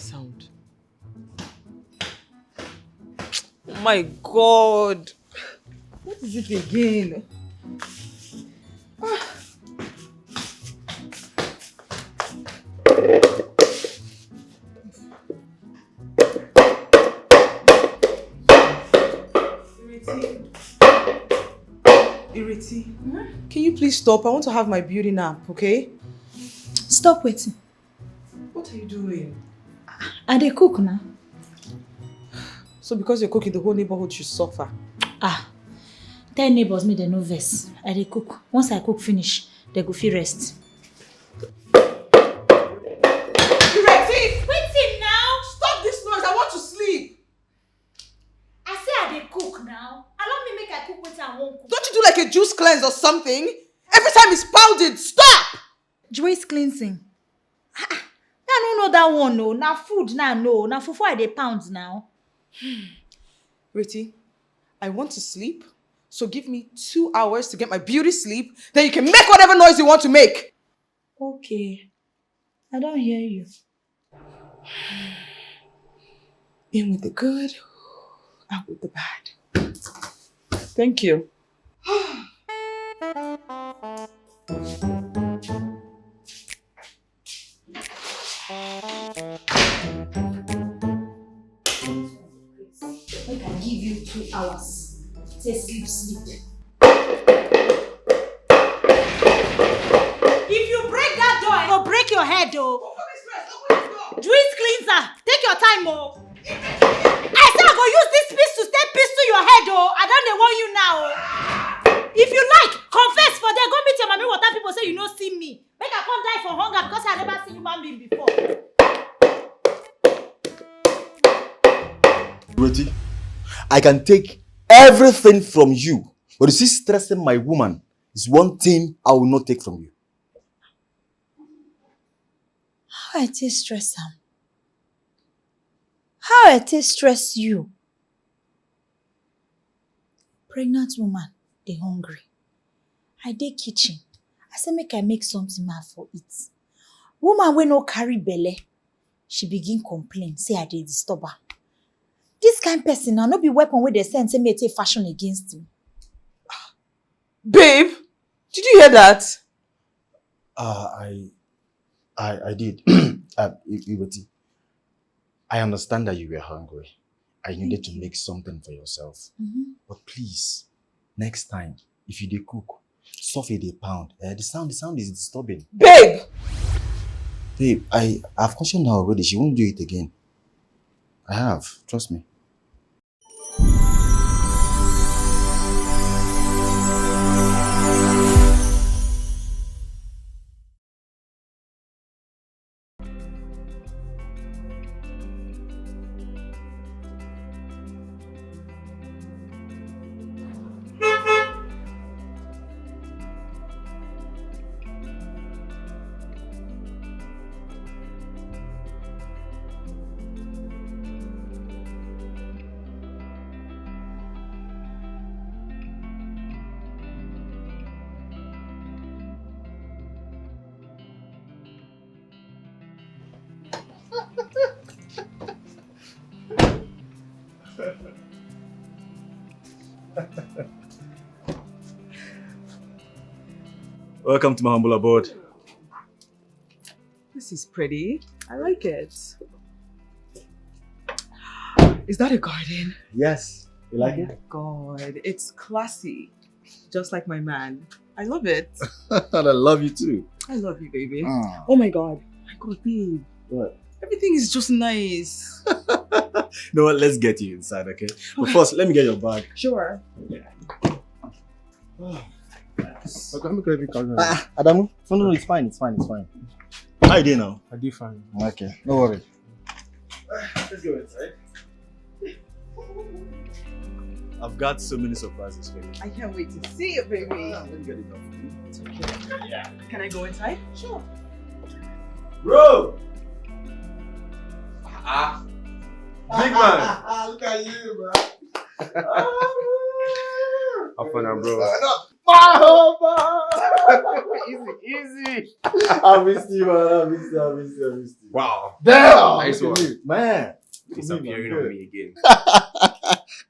that sound? Oh my God. What is it again? Iriti, can you please stop? I want to have my beauty nap, okay? Stop waiting. What are you doing? Are they cook now? So because you're cooking, the whole neighborhood should suffer. Tell neighbors me they no vex. I dey cook. Once I cook finish, they go feel rest. Iriti! Waiting now! Stop this noise! I want to sleep! I say I dey cook now. Allow me make I cook wetin I won't cook. Don't you do like a juice cleanse or something? Every time it's pounded, stop! Juice cleansing. I don't know that one, no. Now food, now no. Now fufu I dey pound now. Riti, I want to sleep, so give me 2 hours to get my beauty sleep, then you can make whatever noise you want to make. Okay. I don't hear you. In with the good, out with the bad. Thank you. I can give you 2 hours. Say sleep. If you break that door, I'll break your head, oh. Juice cleanser, take your time, oh. I said I go use this piece to step piece to your head, oh. I don't want you now, oh. If you like, confess for them. Go meet your mommy. What people say you don't see me. Make I come die for hunger because I never seen human being before. Roti, I can take everything from you, but you see, stressing my woman is one thing I will not take from you. How I take stress am? How I take stress you? Pregnant woman, they hungry. I dey kitchen. I say make I make something mad for it. Woman wey no carry belle, she begin complain, say I dey disturb her. This kind person now no be weapon wey they send say me take fashion against me. Babe, did you hear that? I did. Roti, I understand that you were hungry. I needed to make something for yourself. But please, next time, if you dey cook, soften the pound. The sound is disturbing. Babe! Babe, I've cautioned her already. She won't do it again. I have. Trust me. Welcome to my humble abode. This is pretty. I like it. Is that a garden? Yes. You like it? Oh my God, it's classy. Just like my man. I love it. And I love you too. I love you, baby. Oh my God. My God, babe. What? Everything is just nice. You know what? Let's get you inside, okay? But first, let me get your bag. Sure. Yeah. Okay, I'm going to come Adamu? No, it's fine. How you doing now? I do fine. Okay, no worry. Let's go inside. I've got so many surprises for you. I can't wait to see it, baby. Let me get it done for you. It's okay. Yeah. Can I go inside? Sure. Bro! Big man! Look at you, bro. Have fun now, bro. Easy. I missed you, man. I missed you. Wow. Damn! Nice Look at one. you. Man. Disappearing on me again.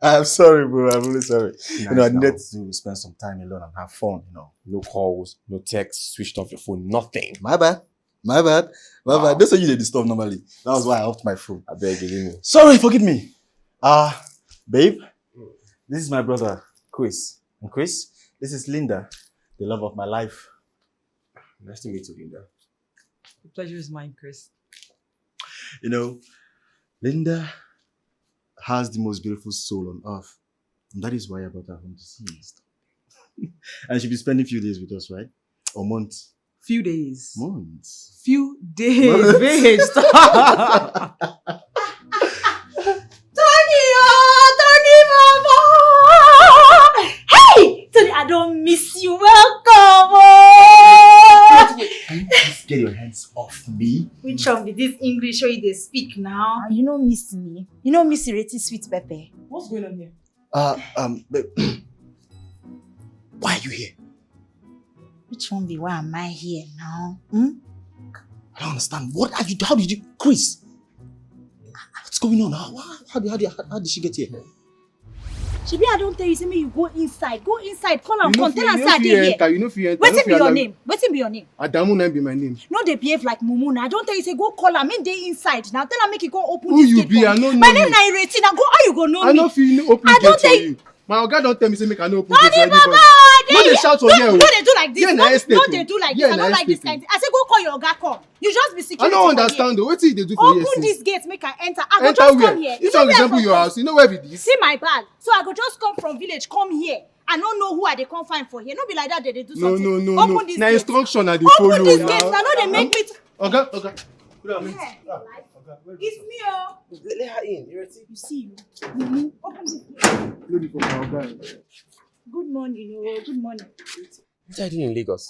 I'm sorry, bro. I'm really sorry. Nice I needed now. to spend some time alone and have fun, No calls, no texts, switched off your phone, nothing. My bad. Wow. That's what you disturb normally. That was why I off my phone. I beg you. Sorry, forgive me. Babe, this is my brother, Chris. And Chris, this is Linda, the love of my life. Nice to meet you, Linda. The pleasure is mine, Chris. Linda has the most beautiful soul on earth. And that is why I brought her home to see you. And she'll be spending a few days with us, right? Or months. Few days. Months. Few days. Babe, stop. Tony, I don't miss you. Welcome. Can you please get your hands off me? Which one be this English where they speak now? You know miss me. You know miss Ireti Sweet Pepper. What's going on here? Babe. Why are you here? Which one be why am I here now? I don't understand. How did you, Chris? What's going on? How did she get here? Shebi, I don't tell you, say me you go inside. Go inside, call and come. Tell her say I dey here. You know if you enter. Wetin be your name? Wetin be your name? Adamu name be my name. No, they behave like Mumu. I don't tell you, say go call her. Make dey inside. Now tell her make you go open Who this you gate. be? I no know My name you. na Ireti. Now go, how you go know I me? know if you open I gate don't for think- you. My oga don't tell me say make I no open Tony gate for Baba, anybody. No dey dey shout for here. No, they do like this. Yeah, No, na estate no, o. they do like Yeah, this. I na don't like this estate kind. I say go call your oga come. You just be I security. don't for here. understand though. Wetin they do for here? Open since? this gate, make I enter. I go Enter just where? come here. This You know one where I resemble from your come? house. You know where be this? See my bag. So I go just come from village, come here. I don't know who I they come find for here. No be like that. They do No, something. no. Open this Na gate. instruction I dey Open follow this now. gate. Now they make me. Oga. Good afternoon. It's me, oh. Let her in. You ready? You see you. Open this gate. Lady for my oga. Good morning, oh. Good morning. What are you doing in Lagos?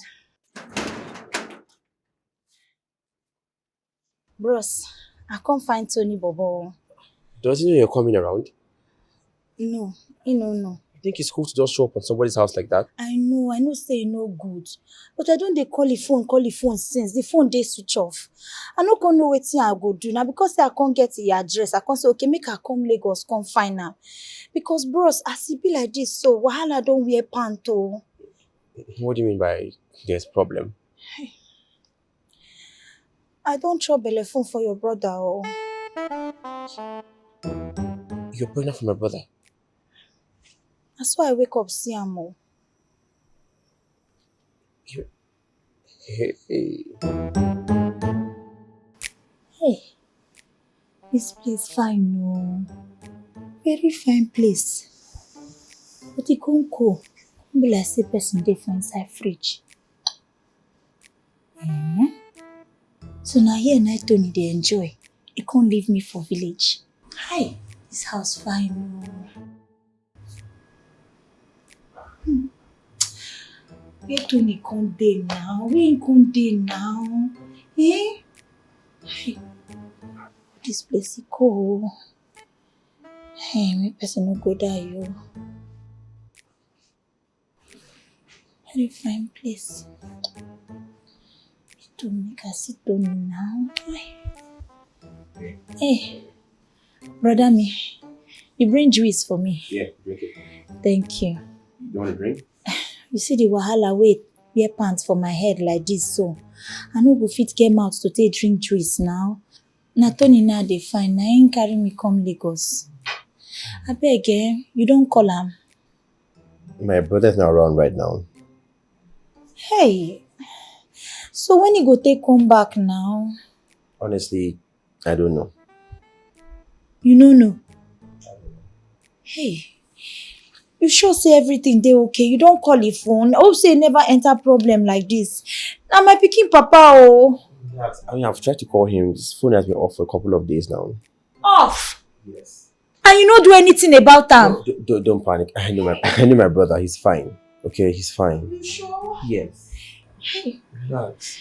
Bros, I can't find Tony Bobo. Does he know you're coming around? No, he no. I think it's cool to just show up on somebody's house like that. I know say no good. But I don't dey call the phone since. The phone dey switch off. I no con know wetin I go do now because say I can't get the address. I can't say, okay, make I come Lagos, come find am. Because bros, as e be like this, so wahala don wear pant oh. What do you mean by there's problem? I don't chop belle phone for your brother oh. You're pregnant for my brother. That's why I wake up see am oh. Hey. Hey, this place fine oh. Very fine place. But e come cool. Be like say person dey for inside fridge. So now here night Tony dey enjoy. He can't leave me for village. Hi, this house fine oh. Where Tony come dey now? Where he come dey now? Eh? Hey, this place is cool. Hey, me person no go die yo. Very fine place. To make us sit down now. Hey, brother me, you bring juice for me. Yeah, drink it. Thank you. You want a drink? You see the wahala wey wear pants for my head like this so. I no go fit get mouth to take drink juice now. Na Tony now dey fine. Na him carry me come Lagos. Abeg you don't call am. My brother's not around right now. Hey, so when he go take come back now? Honestly, I don't know. You no know. Hey, you sure say everything dey okay? You don't call the phone. I hope say never enter problem like this. Now my pikin papa oh. I mean, I've tried to call him. His phone has been off for a couple of days now. Off? Yes. And you no do anything about am? Don't panic. I know my brother. He's fine. Okay, he's fine. You sure? Yes. Hey, Relax.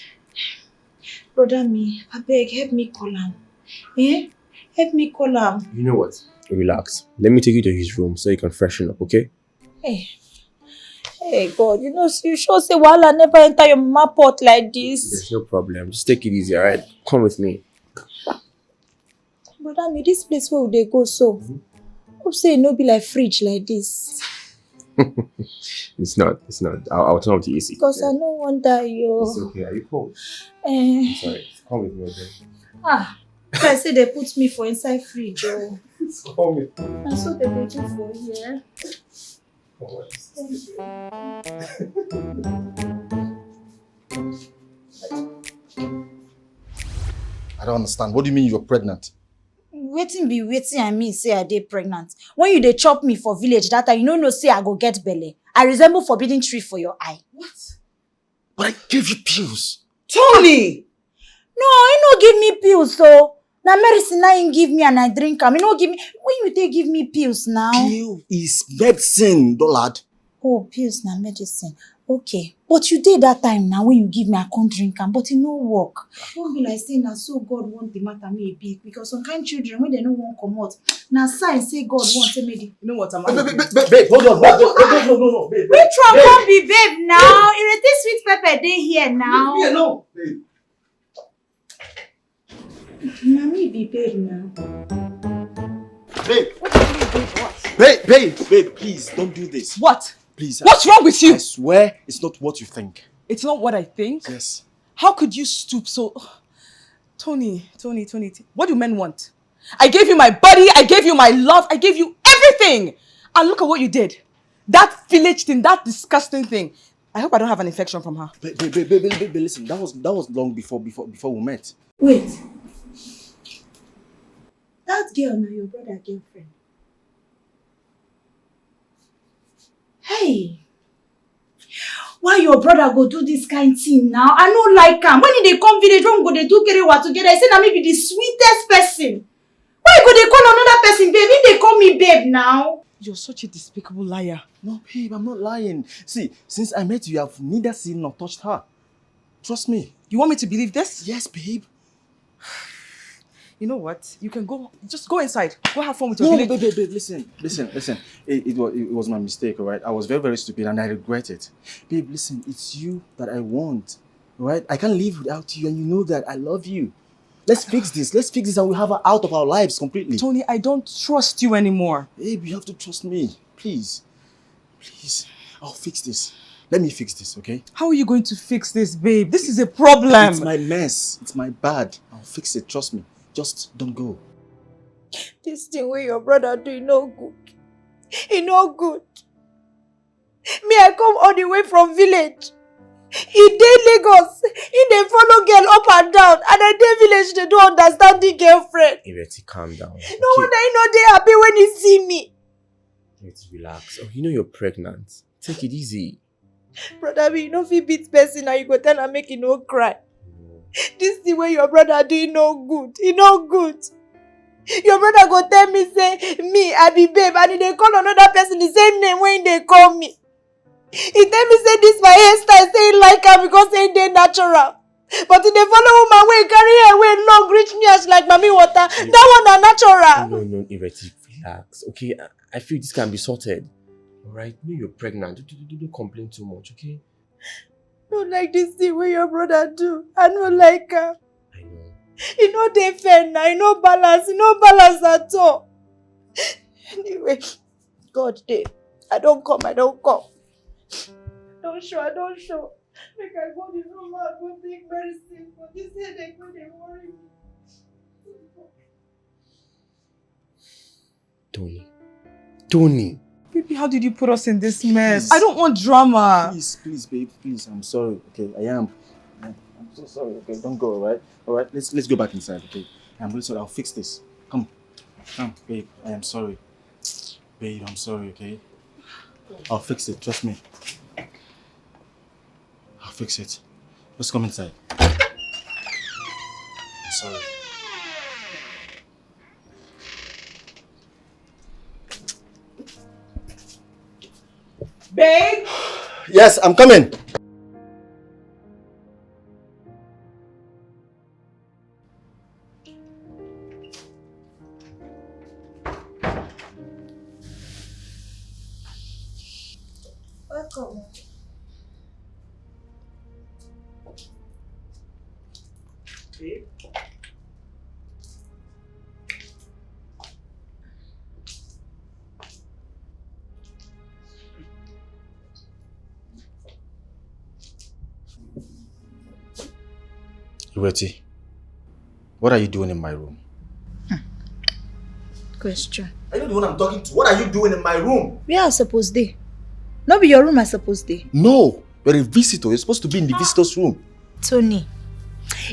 brother me, abeg help me call am. Help me call am. You know what? Relax. Let me take you to his room so you can freshen up, okay? Hey, Hey God, you sure say wahala never enter your mama pot like this. There's no problem. Just take it easy, alright? Come with me. But I mean, this place where they go so. Hope say it no be like fridge like this. It's not. I'll turn off the AC. Because I no wonder you. It's okay. Are you cold? Eh. I'm sorry. Come with me, okay? I say they put me for inside fridge. Oh. Come with me. And so they do for here. I don't understand. What do you mean you're pregnant? Waiting I mean say I dey pregnant. When you dey chop me for village that time, you no say I go get belle. I resemble forbidden tree for your eye. What? But I gave you pills. Tony! No, he no give me pills so. Na medicine na him give me and I drink am. He no give me. When you take give me pills now? Pill is medicine, lad. Oh, pills na medicine. Okay. But you did that time now when you give me I can't drink am, but it no work. Don't be like saying na so God want the matter me a big because some kind children when they no want comot. Na sign say God want to make it. You know what, I'm Babe, hold on. No, babe. Which one can be babe now? Irete sweet pepper dey here now. Yeah, no. Babe. Mommy be babe now. Babe. What do you do what? Babe, please, don't do this. What? Please. What's wrong with you? I swear it's not what you think. It's not what I think. Yes. How could you stoop so... Tony. What do men want? I gave you my body, I gave you my love, I gave you everything. And look at what you did. That village thing, that disgusting thing. I hope I don't have an infection from her. Babe, listen, that was long before we met. Wait. That girl na your brother girlfriend. Hey. Why your brother go do this kind thing now? I no like am. When they come village, when go they do kerewa together, I say na me be the sweetest person. Why go they call another person babe? If they call me babe now. You're such a despicable liar. No, babe, I'm not lying. See, since I met you, I've neither seen nor touched her. Trust me. You want me to believe this? Yes, babe. You know what? You can go, just go inside. Go have fun with your No, village. babe, listen. It was my mistake, all right? I was very, very stupid and I regret it. Babe, listen, it's you that I want, all right? I can't live without you and you know that I love you. Let's fix this and we'll have her out of our lives completely. Tony, I don't trust you anymore. Babe, you have to trust me. Please. I'll fix this. Let me fix this, okay? How are you going to fix this, babe? This is a problem. It's my mess. It's my bad. I'll fix it, trust me. Just don't go. This thing where your brother do, it no good. It no good. Me, I come all the way from village. He dey Lagos. He dey follow girl up and down. And I dey village, they don't understand the girlfriend. Ireti, calm down. No wonder he no dey happy when he see me. Ireti, relax. Oh, you know you're pregnant. Take it easy. Brother, you know if he beat person and you go tell her make he no cry. This thing where your brother do, it no good. It no good. Your brother go tell me say, me, I be babe, and they call another person the same name when they call me. He tell me say this my hairstyle, say he like her because say they natural. But if they follow woman wey carry hair wey long reach me as like mommy water, that one na natural. No, Ireti, relax. Okay, I feel this can be sorted. Alright, know you're pregnant. Don't complain too much, okay? Don't like this thing where your brother do. I don't like her. I know. He no dey fair now. He no balance at all. Anyway, God dey. I don't come. Don't show. Make I go the room and go take medicine for this headache when they worry me. Tony. Baby, how did you put us in this mess? Please. I don't want drama. Please, babe, please. I'm sorry, okay? I'm so sorry, okay? Don't go, alright? Alright, let's go back inside, okay? I'm really sorry. I'll fix this. Come, babe. I am sorry. Babe, I'm sorry, okay? I'll fix it, trust me. I'll fix it. Let's come inside. I'm sorry. Babe? Yes, I'm coming. welcome. Okay. Iweti, what are you doing in my room? Question. Are you the one I'm talking to? What are you doing in my room? Where I suppose dey? Not be your room I suppose dey. No, you're a visitor. You're supposed to be in the visitor's room. Tony,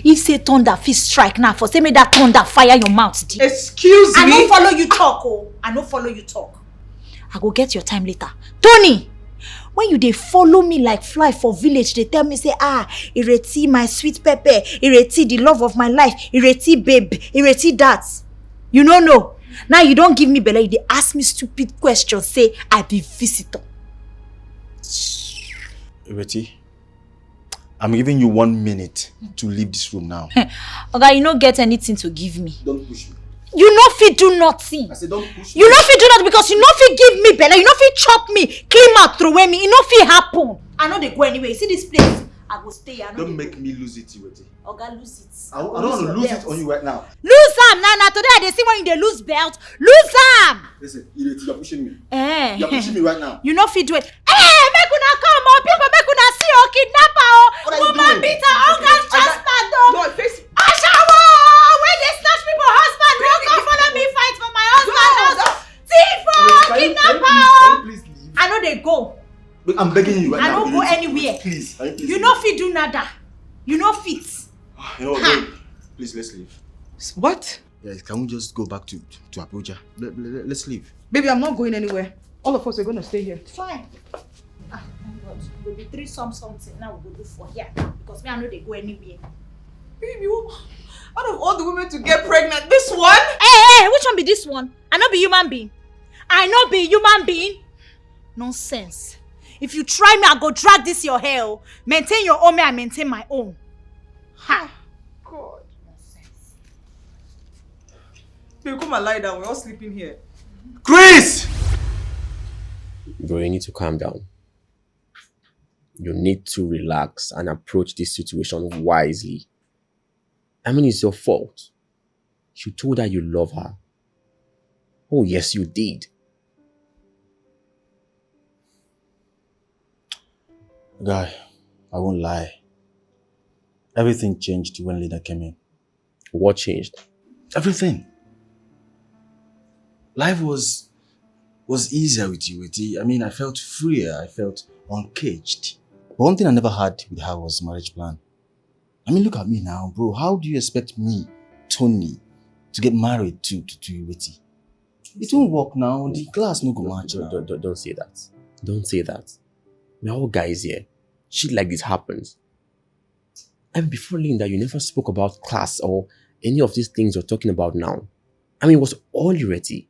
if say thunder fit strike now, for say me that thunder fire your mouth. Excuse me? I no follow you talk, oh. I no follow you talk. I go get your time later. Tony, when you dey follow me like fly for village, they tell me say, Ireti, my sweet pepper, Ireti, the love of my life, Ireti, babe, Ireti, that. You no know. Now you don't give me belle, you dey ask me stupid questions, say I be visitor. Iweti, I'm giving you 1 minute to leave this room now. Okay, you no get anything to give me. Don't push me. You no fit do nothing. I said don't push me. You no fit do nothing because you no fit give me belle. You no fit chop me, clean mouth, throw away me. It no fit happen. I know they go anyway. You see this place? I go stay. Don't make me lose it, Iweti. Oga, lose it. I don't want to lose it on you right now. Lose am now. Today I dey see when you dey lose belt. Lose am. Listen, Iweti, you're pushing me. Eh. You're pushing me right now. You no fit do it. Make una come, oh people, make una see, oh kidnapper, What are oh you woman doing? beater, oh gang husband, oh. No, face. Ashawo, when they snatch people husband, don't come follow me fight for my husband. Thief, oh, kidnapper, oh. Please leave. I know they go. Look, I'm begging you right I now. don't go Iweti, anywhere. Please, can you please You leave? no fit do nada. You no fit. You know what, babe? Please, let's leave. What? Yes, can we just go back to Abuja? Let's leave. Baby, I'm not going anywhere. All of us are going to stay here. Fine. Thank God. We'll be 3 something now we'll go do for here now. Because me, I know they go anywhere. Baby, out of all the women to get pregnant, this one? Hey, which one be this one? I no be human being. I no be human being. Nonsense. If you try me, I go drag this your hair. Oh. Maintain your own, I maintain my own. Ha! God. Nonsense. Baby, come and lie down. We're all sleeping here. Chris! Bro, you need to calm down. You need to relax and approach this situation wisely. I mean, it's your fault. You told her you love her. Oh, yes, you did. Guy, I won't lie. Everything changed when Lina came in. What changed? Everything. Life was easier with you, Eti. I mean, I felt freer. I felt uncaged. But one thing I never had with her was marriage plan. I mean, look at me now, bro. How do you expect me, Tony, to get married to Eti? It won't work now. The class no go match now. Don't say that. Don't say that. We're all guys here. Shit like this happens. And before Linda, you never spoke about class or any of these things you're talking about now. I mean, it was all Ireti.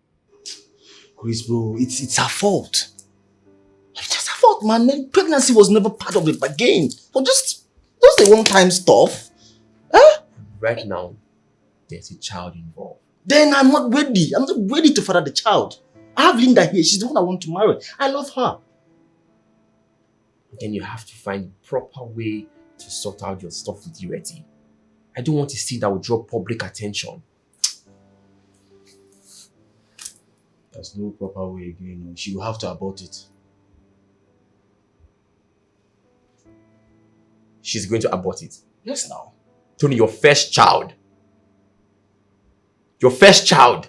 Chris, bro, it's her fault. It's just her fault, man. Pregnancy was never part of the bargain. But just the one-time stuff. Huh? Right now, there's a child involved. Then I'm not ready. I'm not ready to father the child. I have Linda here. She's the one I want to marry. I love her. Then you have to find the proper way to sort out your stuff with Ireti. I don't want to see that will draw public attention. There's no proper way again. She will have to abort it. She's going to abort it. Yes, now. Tony, your first child. Your first child.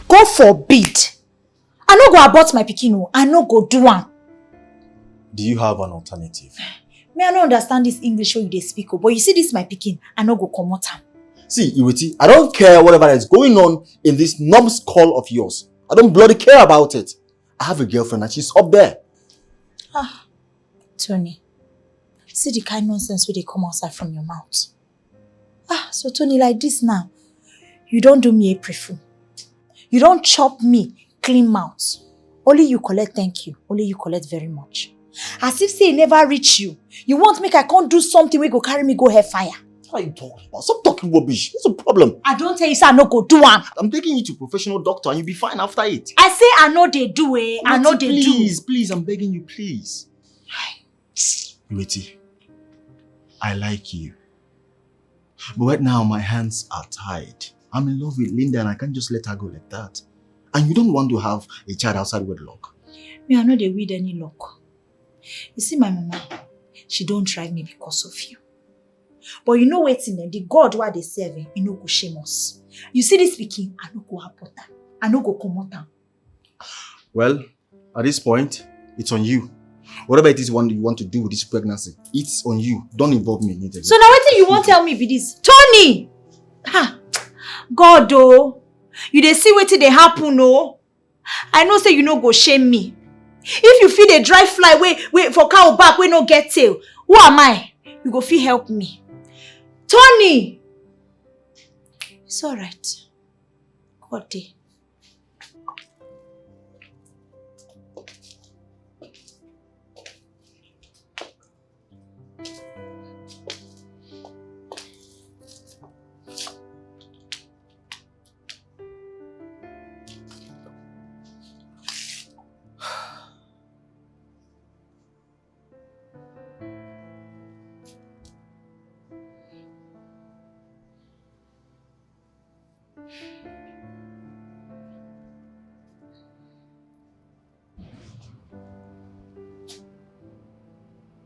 God forbid. I no go abort my pikin. I no go do am. Do you have an alternative? Me, I don't understand this English wey you dey speak, but you see this my pikin, I no go comot am. See, Iweti, I don't care whatever is going on in this numbskull of yours. I don't bloody care about it. I have a girlfriend and she's up there. Tony, see the kind nonsense wey dey come outside from your mouth. So Tony, like this now, you don't do me April fool. You don't chop me clean mouth. Only you collect thank you. Only you collect very much. As if say e never reach you. You want make I can't do something wey go carry me go hellfire. What are you talking about? Stop talking rubbish. What's the problem? I don't tell you, say I no go do am. I'm taking you to a professional doctor and you'll be fine after it. I say I know they do it. I know they do. Please, I'm begging you, please. Wait, I like you. But right now, my hands are tied. I'm in love with Linda and I can't just let her go like that. And you don't want to have a child outside wedlock. Me, I know they with any luck. You see, my mama, she don't drive me because of you. But you know what's in there? The God why they serve, you know go shame us. You see this speaking, I no go happen. I no go come out. Well, at this point, it's on you. Whatever it is you want to do with this pregnancy, it's on you. Don't involve me in it again. So now what you want tell me be this? Tony! Ha! God though, you dey see wetin dey happen oh. I know say you no go shame me. If you feel a dry fly wait for cow back we no get tail, who am I? You go feel help me. Tony! It's alright. God dey.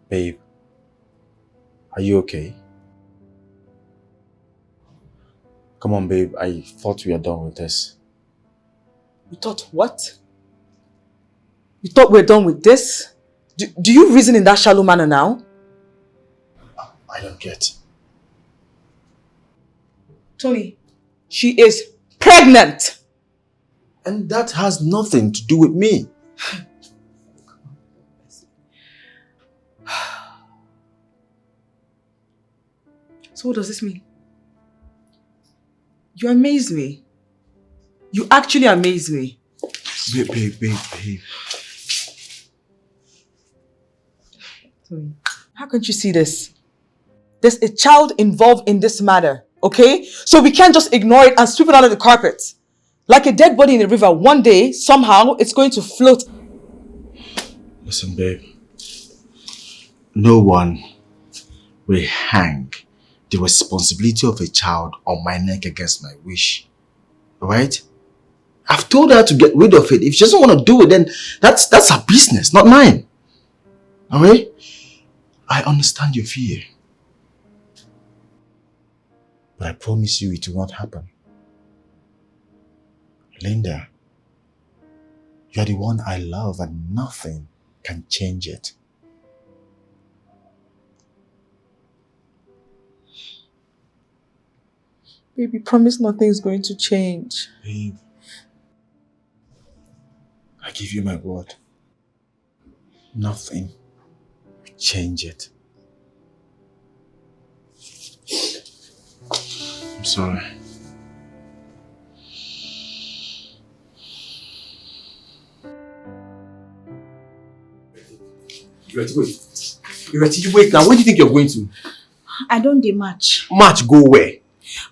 Babe, are you okay? Come on, babe. I thought we are done with this. You thought what? You thought we're done with this? Do you reason in that shallow manner now? I don't get. Tony, she is pregnant. And that has nothing to do with me. So what does this mean? You amaze me. You actually amaze me. Babe. Tony, how can't you see this? There's a child involved in this matter, okay? So we can't just ignore it and sweep it under the carpet. Like a dead body in a river, one day, somehow, it's going to float. Listen, babe. No one will hang the responsibility of a child on my neck against my wish. Alright? I've told her to get rid of it. If she doesn't want to do it, then that's her business, not mine. Alright? I understand your fear. But I promise you it will not happen. Linda, you are the one I love and nothing can change it. Baby, promise nothing's going to change. Babe, I give you my word. Nothing will change it. I'm sorry. You wait now. Where do you think you're going to? I don't dey match. Match, go where?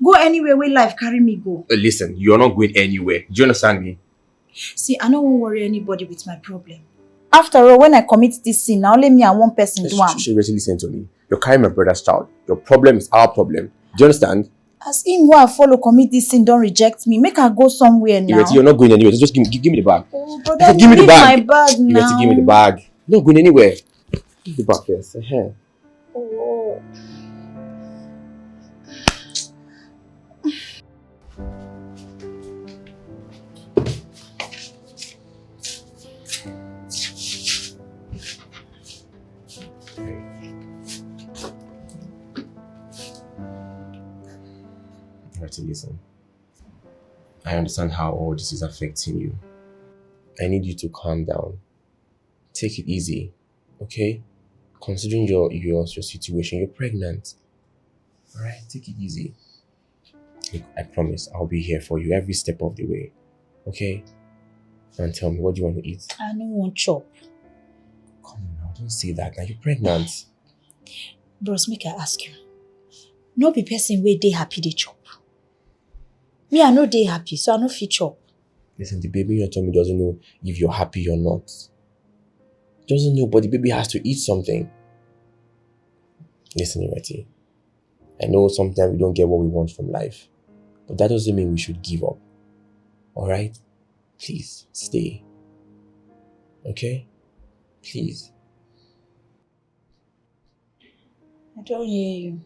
Go anywhere where life carry me go. Listen, you're not going anywhere. Do you understand me? See, I don't want to worry anybody with my problem. After all, when I commit this sin, now only me and one person do am. She really listen to me. You're carrying my brother's child. Your problem is our problem. Do you understand? As him who I follow commit this sin don't reject me, make her go somewhere now. You're not going anywhere. Just give me the bag. Oh, brother, Give me the bag. My bag now. Give me the bag. You're not going anywhere. Give the bag first. Oh. Listen, I understand how all this is affecting you. I need you to calm down. Take it easy, okay? Considering your situation, you're pregnant. Alright, take it easy. Look, I promise I'll be here for you every step of the way. Okay? And tell me, what do you want to eat? I don't want chop. Come on now, don't say that. Now you're pregnant. Bros, make I ask you. no be person wey dey happy dey chop. Me, I no dey happy, so I no fit chop. Listen, the baby in your tummy doesn't know if you're happy or not. Doesn't know, but the baby has to eat something. Listen, Ireti, I know sometimes we don't get what we want from life, but that doesn't mean we should give up. Alright? Please, stay. Okay? Please. I don't hear you.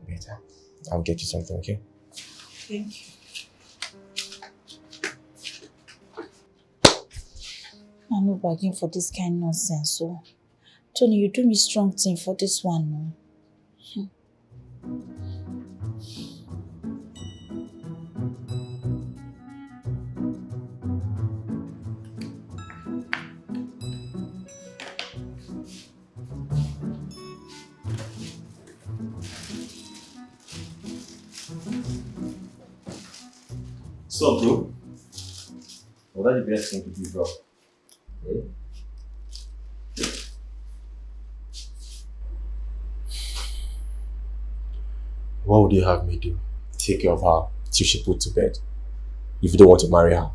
Better. I'll get you something, okay? Thank you. I'm not begging for this kind of nonsense, so Tony, you do me strong thing for this one, no? So, bro, what are the best thing to do, bro? What would you have me do? Take care of her till she put to bed. If you don't want to marry her.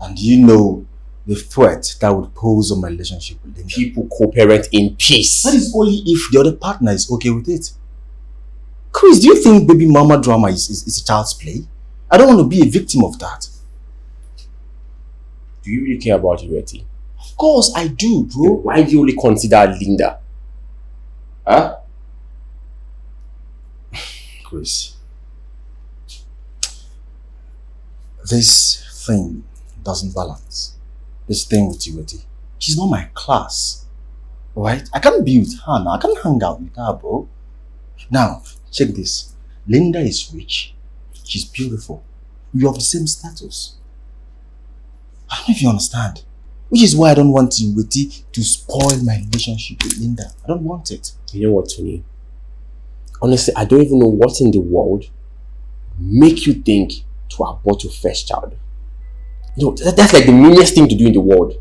And you know the threat that would pose on my relationship with Linda. People co-parent in peace. That is only if the other partner is okay with it. Chris, do you think baby mama drama is a child's play? I don't want to be a victim of that. Do you really care about Ireti? Of course I do, bro. Then why do you only consider Linda? Huh? Chris, this thing doesn't balance. This thing with Ireti. She's not my class. Right? I can't be with her now. I can't hang out with her, bro. Now, check this. Linda is rich. She's beautiful. We have the same status. I don't know if you understand. Which is why I don't want Ireti to spoil my relationship with Linda. I don't want it. You know what, Tony? Honestly, I don't even know what in the world make you think to abort your first child. You know, that's like the meanest thing to do in the world.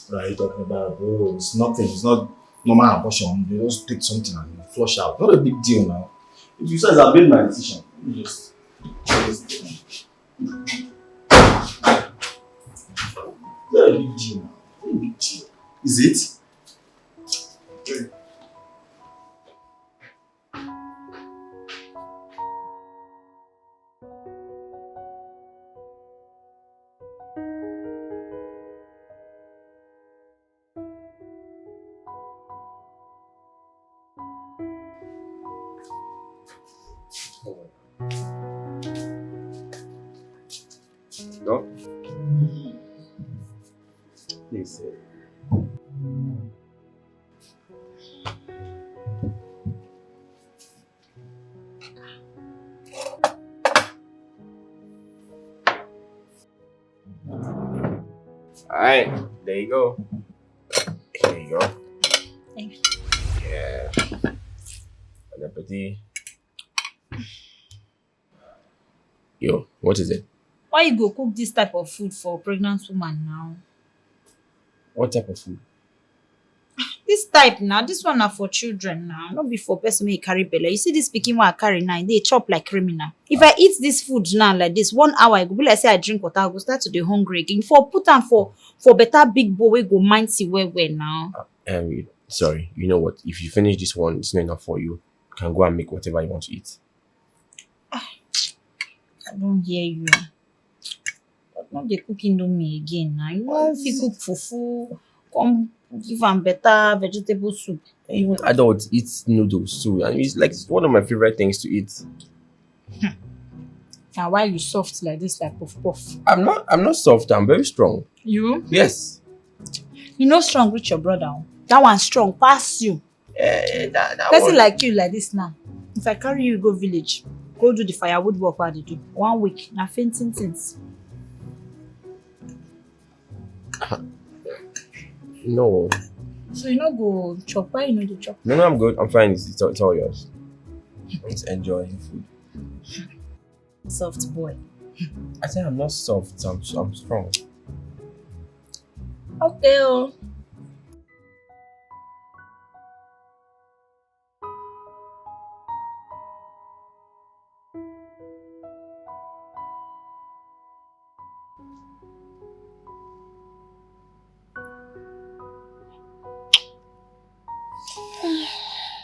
What are you talking about, bro? It's nothing. It's not normal abortion. You just take something and flush out. Not a big deal now. If you say I've made my decision, you just not a big deal now. Not a big deal. Is it? Okay. No? Please. Alright, there you go. There you go. Thank you. Yeah. Bon appetit. Yo, what is it? Why you go cook this type of food for a pregnant woman now? What type of food? This type now, this one are for children now, not be for person wey carry belle. You see this pikin wey I carry now, they chop like criminal. If I eat this food now like this, 1 hour, it go be like say I drink water, I go start to dey hungry again. For put am for better big bowl wey go mind see well now. Sorry, you know what? If you finish this one, it's not enough for you. You can go and make whatever you want to eat. I don't hear you. But not the cooking do me again now. You want to cook fufu, come give am better vegetable soup. Even adults eat noodles too, and it's one of my favorite things to eat. Now why you soft like this, like puff puff? I'm not soft. I'm very strong. You? Yes. You know strong with your brother. That one strong pass you. That Person one. like you like this now. If I carry you go village, go do the firewood work what they do. 1 week, now fainting things. No. So you know go chop, why you know the chop? No, I'm good. I'm fine. It's all yours. Let's enjoy the food. Soft boy. I said I'm not soft. I'm strong. Okay. Oh.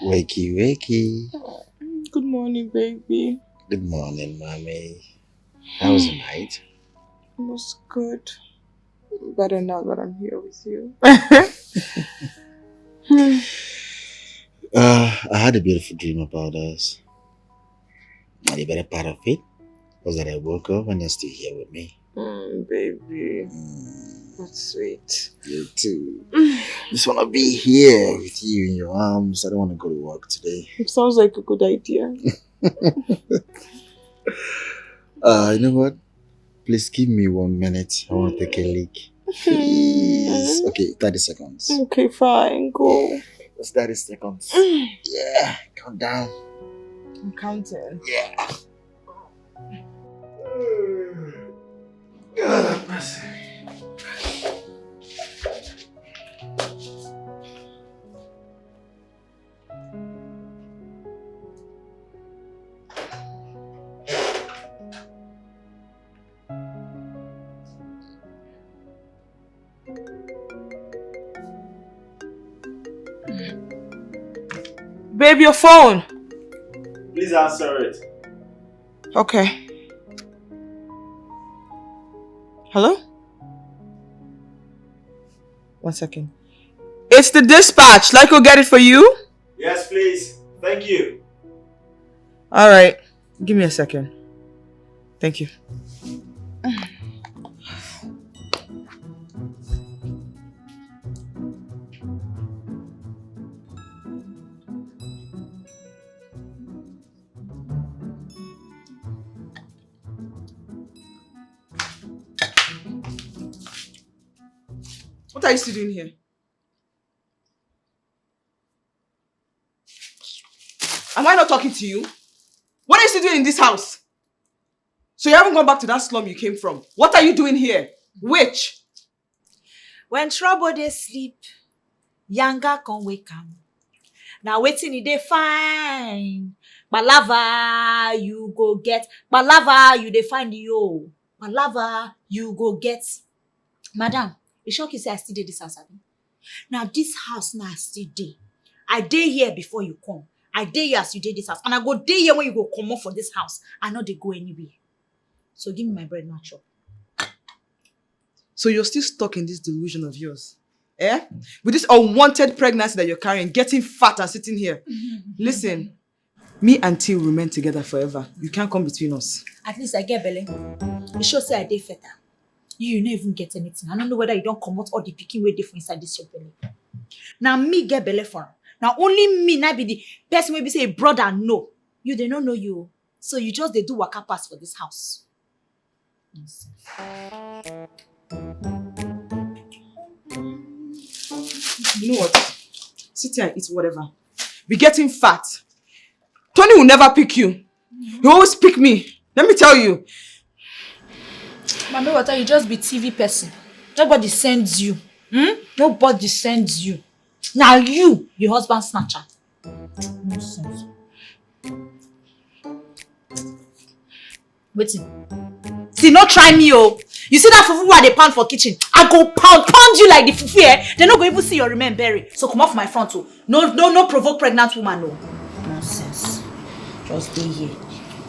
Wakey, wakey. Good morning, baby. Good morning, mommy. How was the night? It was good. Better now that I'm here with you. I had a beautiful dream about us. And the better part of it was that I woke up and you're still here with me. Baby. That's sweet. You too. Just want to be here with you in your arms. I don't want to go to work today. It sounds like a good idea. You know what? Please give me 1 minute. I want to take a leak. Please. Okay, 30 seconds. Okay, fine. Go. It's 30 seconds. Yeah, count down. I'm counting. Yeah. God, mercy. Babe, your phone. Please answer it. Okay. Hello? 1 second. It's the dispatch. Like we'll get it for you? Yes, please. Thank you. Alright. Give me a second. Thank you. What are you still doing here? Am I not talking to you? What are you still doing in this house? So you haven't gone back to that slum you came from. What are you doing here? Witch? When trouble they sleep, younger can wake up. Now waiting they fine. Balava you go get. Balava you they find you. Balava you go get. Madam, it shock you say I still did this house, abi? Now this house now still dey. I dey here before you come. I dey here as you did this house. And I go dey here when you go come up for this house. I know they go anywhere. So give me my bread now, chop. So you're still stuck in this delusion of yours? Eh? With this unwanted pregnancy that you're carrying, getting fat and sitting here. Listen, me and T will remain together forever. You can't come between us. At least I get belly. It shows say I dey feta. You don't even get anything. I don't know whether you don't come out or the picking way different inside this your belly. Now me get belly for him. Now only me now be the person will be say brother no. You they don't know you. So you just they do waka pass for this house. Yes. You know what? Sit here and eat whatever. Be getting fat. Tony will never pick you. He always pick me. Let me tell you. Mommy, what you just be TV person. Nobody sends you. Nobody sends you. Now you, the husband snatcher. Nonsense. Waiting. See, not try me, oh. You see that fufu where they pound for kitchen? I go pound you like the fufu, eh? They're not going to even see your remain berry. So come off my front, oh. No provoke pregnant woman, no. Nonsense. Just stay here.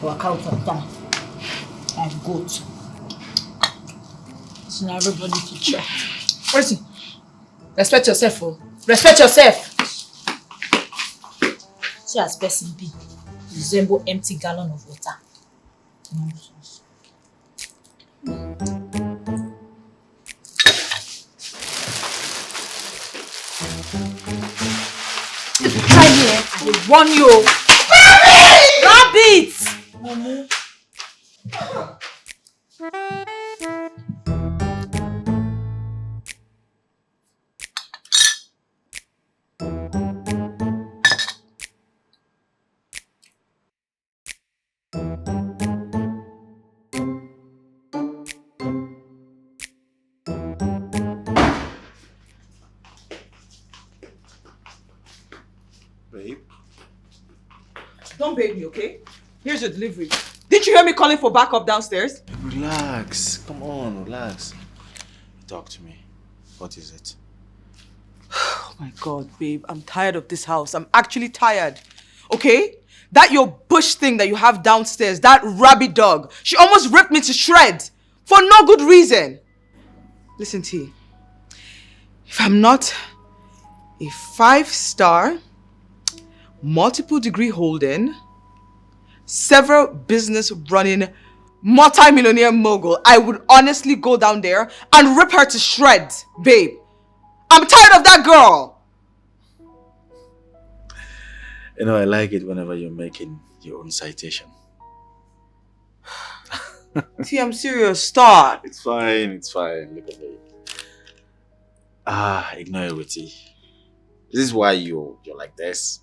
Walk out of town. I'm good. So now everybody to try. Listen. Respect yourself, oh. Respect yourself. See as person be. Resemble empty gallon of water. Nonsense. If you try here, I will warn you. Rabbit! Momo. Babe. Don't beg me, okay? Here's your delivery. Didn't you hear me calling for backup downstairs? Relax. Come on, relax. Talk to me. What is it? Oh my God, babe, I'm tired of this house. I'm actually tired. Okay? That your bush thing that you have downstairs, that rabbit dog, she almost ripped me to shreds for no good reason. Listen, T, if I'm not a 5-star, multiple degree holding, several business running, multi-millionaire mogul, I would honestly go down there and rip her to shreds, babe. I'm tired of that girl. You know, I like it whenever you're making your own citation. T, I'm serious. Stop. It's fine. Look at me. Ignore it, T. This is why you're like this.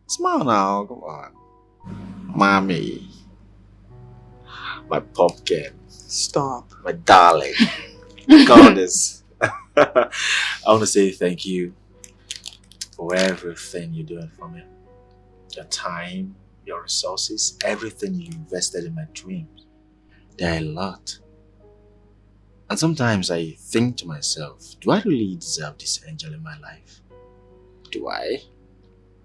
Smile now, come on. Mommy. My pumpkin. Stop. My darling. Goddess. I want to say thank you for everything you're doing for me. Your time, your resources, everything you invested in my dreams. There are a lot. And sometimes I think to myself, do I really deserve this angel in my life? Do I?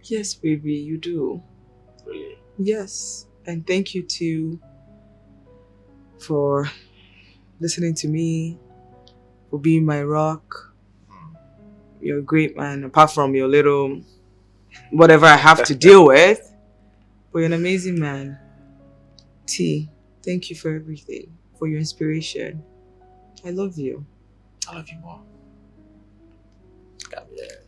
Yes, baby, you do. Really? Yes. And thank you too for listening to me, for being my rock. You're a great man, apart from your little whatever I have to deal with. But you're an amazing man. T, thank you for everything, for your inspiration. I love you. I love you more. Come here.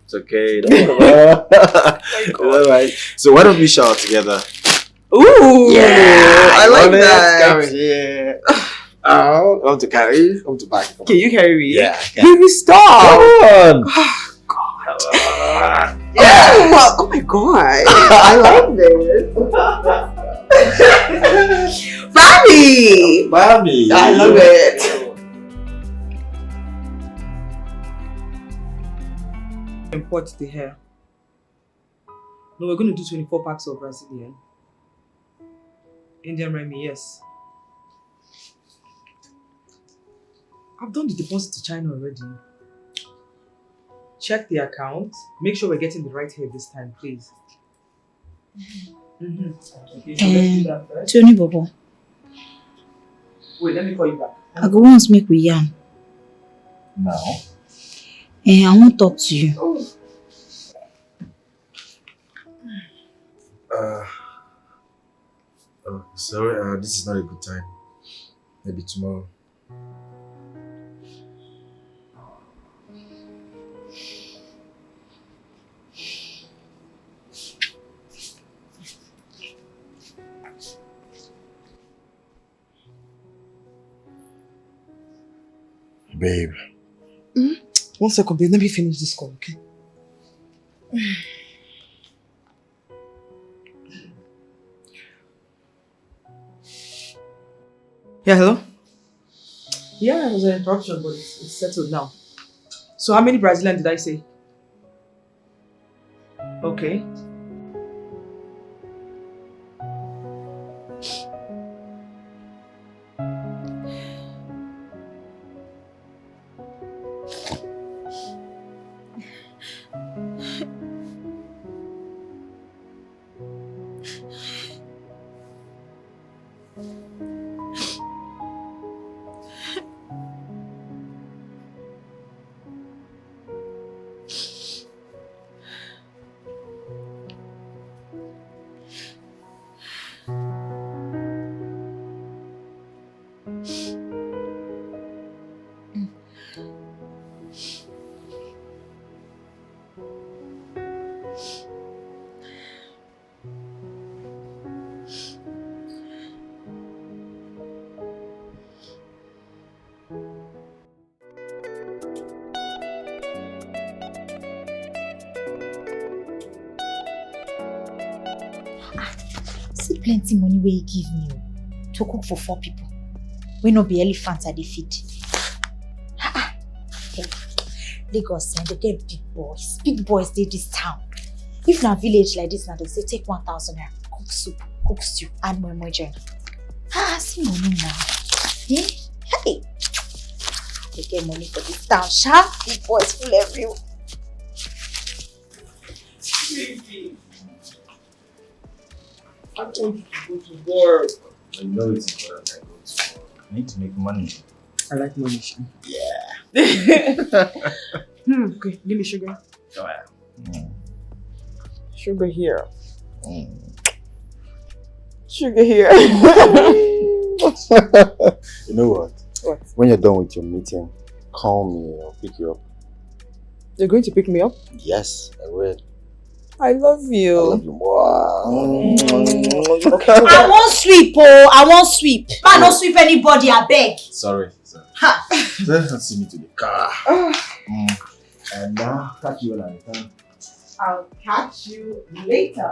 It's okay. It's alright. So why don't we shower together? Ooh, Yeah, I like want it? that. Come here. Oh, I want to carry. I want to back. Can you carry me? Yeah. Baby, stop. Come on. God. Yeah. Oh my God. I like this. Mommy. Mommy. I love it. Import the hair. No, we're going to do 24 packs of Brazilian. Indian Remy, yes. I've done the deposit to China already. Check the account. Make sure we're getting the right hair this time, please. Okay, so let's do that first. Tony Bobo, Wait, let me call you back. I go once make we yarn. No. I want to talk to you. Sorry, this is not a good time. Maybe tomorrow. Babe. 1 second, babe. Let me finish this call, okay? Yeah, hello? Yeah, it was an interruption, but it's settled now. So how many Brazilian did I say? Okay. See plenty money where you give me to cook for 4 people. We no be elephants at the feed. Hey, Lagos, they get big boys. Big boys dey this town. If na village like this, now they say take 1,000 naira, cook soup, cook stew, add more join. See money now. Eh? Hey. They get money for this town, sha. Big boys full everywhere. I want you to go to work. I know it's important I go to work. I need to make money. I like money, Sean. Yeah. Okay, give me sugar. Oh, yeah. Sugar here. Mm. Sugar here. You know what? What? When you're done with your meeting, call me. I'll pick you up. You're going to pick me up? Yes, I will. I love you. I love you more. I won't sweep, oh. I won't sweep. Man, don't sweep anybody, I beg. Sorry. Ha. Let's see me to the car. And now, catch you when I return. I'll catch you later.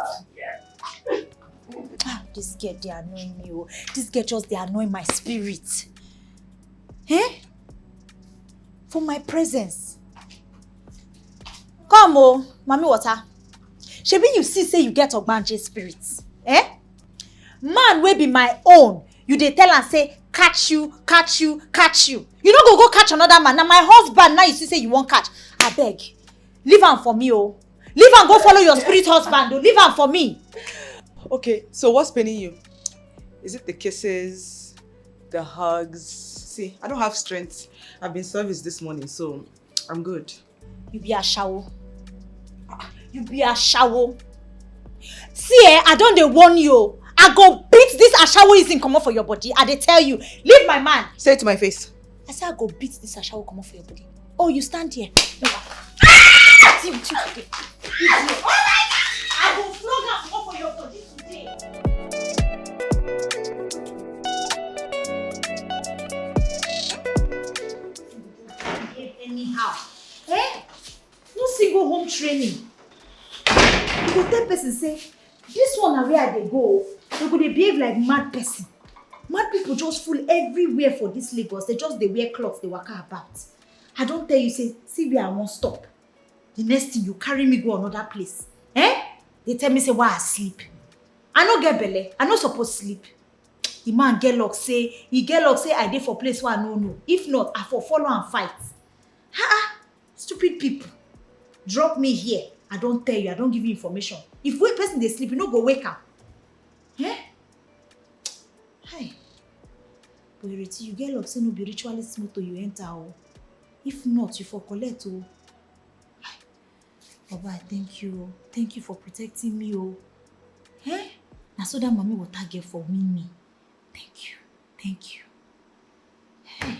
This girl, they annoying me, oh. This girl just, they annoy my spirit. Eh? For my presence. Come, oh. Mommy water. Shebi you see say you get ogbanje spirits. Eh? Man will be my own. You dey tell and say, catch you. You no go catch another man. Now my husband, now you see say you won't catch. I beg. Leave am for me, oh. Leave and go follow your spirit husband, oh. Leave am for me. Okay, so what's paining you? Is it the kisses? The hugs? See, I don't have strength. I've been serviced this morning, so I'm good. You be a shower. You be a shower. See, I don't dey warn you. I go beat this ashawoism come off for your body. I dey tell you. Leave my man. Say it to my face. I say I go beat this ashawo come off for your body. Oh, you stand here. See with you today. Oh my God! I go flog am come off for your body today. Anyhow. No single home training. You go tell person say, this one na where I dey go. They go dey behave like mad person. Mad people just full everywhere for this Lagos. They just dey wear clothes, they waka about. I don't tell you, say, see where I won't stop. The next thing you carry me go another place. They tell me say why I sleep. I no get belle. I no suppose sleep. The man get luck say, I dey for place where I no know. If not, I for follow and fight. Stupid people. Drop me here. I don't tell you, I don't give you information. If one person they sleep, you no go wake up. Hi. But you get luck say no be ritualist motor you enter. Oh. If not, you for collect. Oh. Hi. Baba, I thank you. Thank you for protecting me. Oh. Now so that mommy will target for win me. Thank you. Thank you. Hey.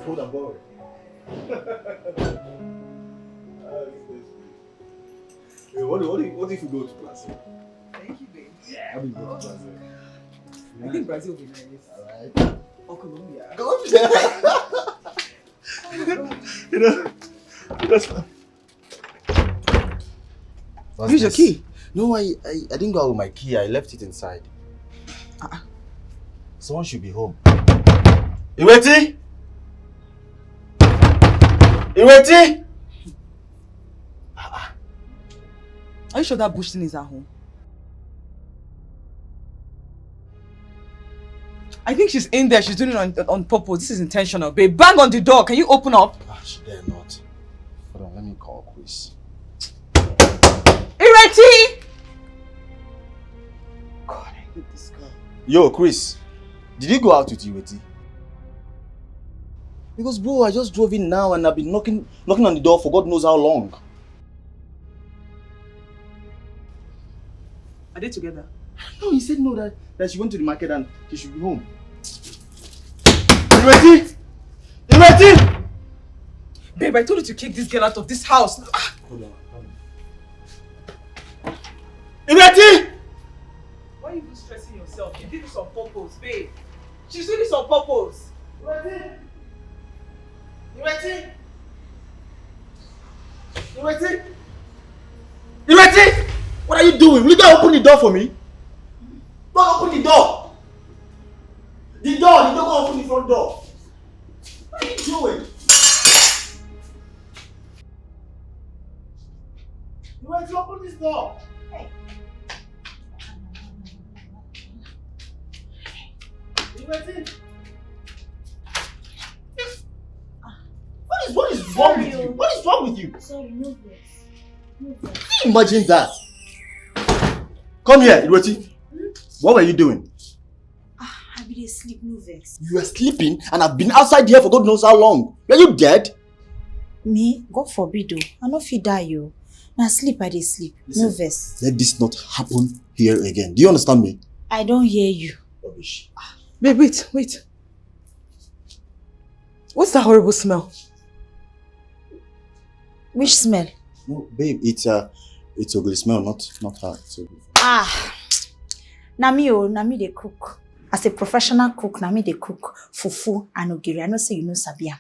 hold on, boy. What if you go to Brazil? Thank you, babe. Yeah, what if you go to Brazil? I think Brazil will be nice. Alright. Or Colombia. Go there. That's fine. Use your key. No, I didn't go out with my key. I left it inside. Someone should be home. Iweti? Iweti? Are you sure that bush thing is at home? I think she's in there. She's doing it on purpose. This is intentional. Babe, bang on the door. Can you open up? She dare not. Hold on, let me call Chris. Ireti! God, I hate this girl. Yo, Chris. Did you go out with Iweti? Because bro, I just drove in now and I've been knocking on the door for God knows how long. Are they together? No, he said no, that she went to the market and she should be home. Iweti! Iweti! Babe, I told you to kick this girl out of this house. Hold on. Iweti! Why are you stressing yourself? You did this on purpose, babe. She's doing this on purpose. Iweti! Iweti! Iweti! Iweti! What are you doing? Will you go open the door for me? Don't open the door! The door! Go open the front door! What are you doing? Iweti, open this door! Hey. Iweti! What is wrong with you? What is wrong with you? Sorry, no vex. No vex. Can you imagine that? Come here, Iweti. What were you doing? I be asleep, no vex. You were sleeping and I've been outside here for God knows how long. Were you dead? Me? God forbid though. I no fit die yo. Na sleep I dey sleep. No Listen, vex. let this not happen here again. Do you understand me? I don't hear you. Rubbish. Babe, wait. What's that horrible smell? Which smell? No, babe, it's a good smell, not her. It's a good. Na me dey cook. As a professional cook, na me dey cook fufu and ogiri. I know say you know sabi am.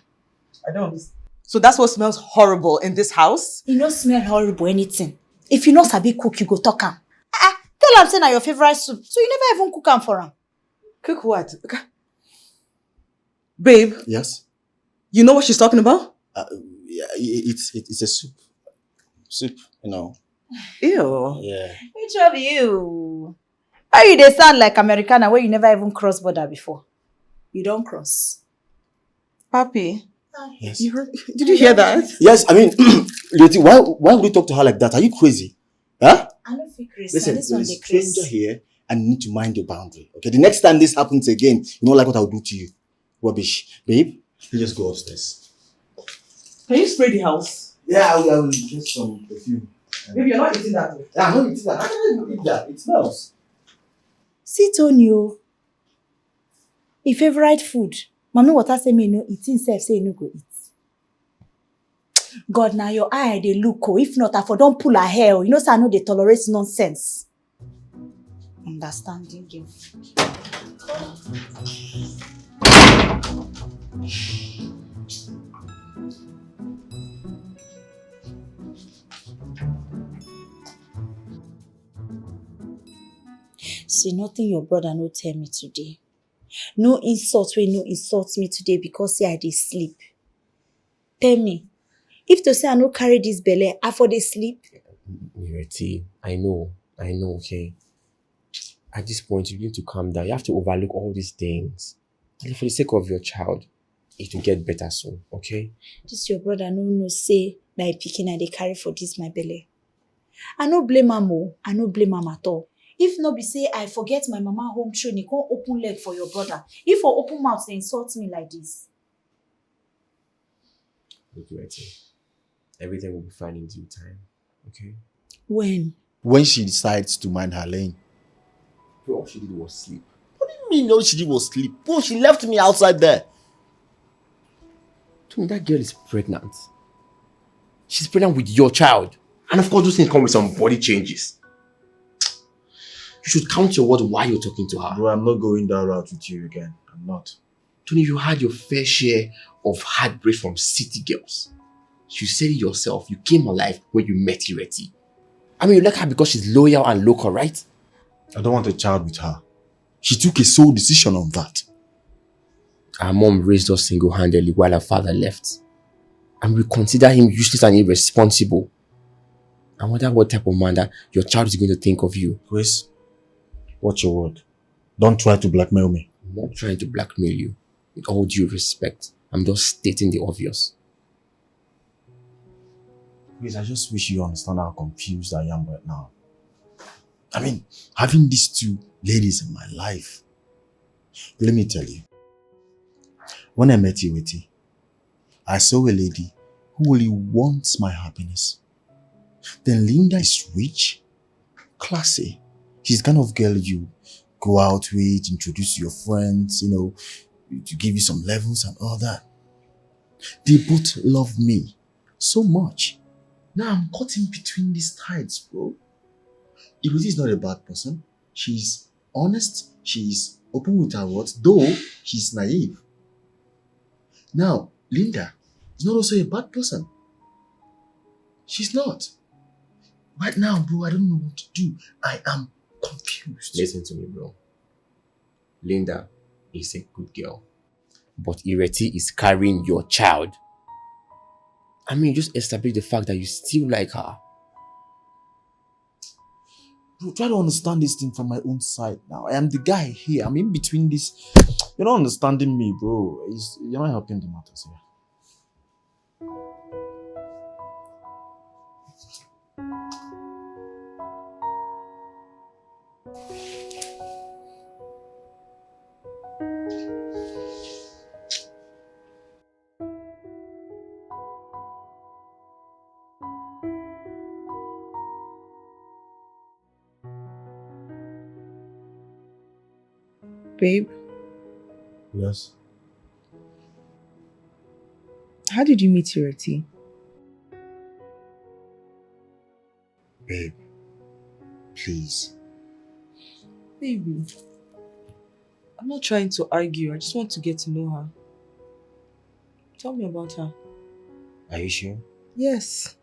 I don't understand. So that's what smells horrible in this house? E no smell horrible anything. If you no sabi cook, you go talk am. Tell am say na your favorite soup, so you never even cook am for am. Cook what? Okay. Babe, Yes? you know what she's talking about? Yeah, it's a soup. Soup, you know. Ew. Yeah. Which of you? Why you dey sound like Americana where you never even cross border before? You don't cross. Papi, Yes. did you hear that? Yes, I mean, Leti, why would you talk to her like that? Are you crazy? Huh? I don't feel crazy. Listen, This there one is dey a stranger crazy. here and you need to mind your boundary. Okay, the next time this happens again, you know like what I'll do to you. Rubbish. Babe, you just go upstairs. Can you spray the house? Yeah, I will get some perfume. Baby, you're not eating that. Yeah, I'm not eating that. I can't eat that. It smells. See, Tonyo. Your favorite food. Mommy water say me no eat. Himself say no go eat. God, now your eye they look. Oh. If not, I for don't pull her hair. You know, say I know they tolerate nonsense. Understanding you. See, nothing your brother no tell me today. No insult wey no insult me today because say I dey sleep. Tell me, if to say I no carry this belle, I for dey sleep. Ireti, I know, okay? At this point, you need to calm down. You have to overlook all these things. And for the sake of your child, it will get better soon, okay? This your brother no say na pikin I dey carry for this my belle. I no blame am o. I no blame am at all. If no be say I forget my mama home training, come open leg for your brother. If for open mouth, they insult me like this. Look, Ireti, everything will be fine in due time, okay? When she decides to mind her lane. Bro, all she did was sleep. What do you mean all she did was sleep? Bro, she left me outside there. Tony, that girl is pregnant. She's pregnant with your child. And of course, those things come with some body changes. You should count your words while you're talking to her. Bro, I'm not going that route with you again. I'm not. Tony, you had your fair share of heartbreak from city girls. You said it yourself. You came alive when you met Ireti. I mean, you like her because she's loyal and local, right? I don't want a child with her. She took a sole decision on that. Our mom raised us single-handedly while her father left. And we consider him useless and irresponsible. I wonder what type of man that your child is going to think of you. Grace, watch your word. Don't try to blackmail me. I'm not trying to blackmail you. With all due respect, I'm just stating the obvious. Grace, I just wish you understand how confused I am right now. I mean, having these two ladies in my life. Let me tell you. When I met Iweti, I saw a lady who only wants my happiness. Then Linda is rich, classy. She's the kind of girl you go out with, introduce to your friends, you know, to give you some levels and all that. They both love me so much. Now I'm caught in between these tides, bro. Iweti is not a bad person. She's honest. She's open with her words, though she's naive. Now, Linda is not also a bad person. She's not. Right now, bro, I don't know what to do. I am confused. Listen to me, bro. Linda is a good girl. But Ireti is carrying your child. I mean, just establish the fact that you still like her. Bro, try to understand this thing from my own side now. I am the guy here. I'm in between this. You're not understanding me, bro. You're not helping the matters here. Babe, Yes? how did you meet Ireti? Babe, please. Baby, I'm not trying to argue. I just want to get to know her. Tell me about her. Are you sure? Yes.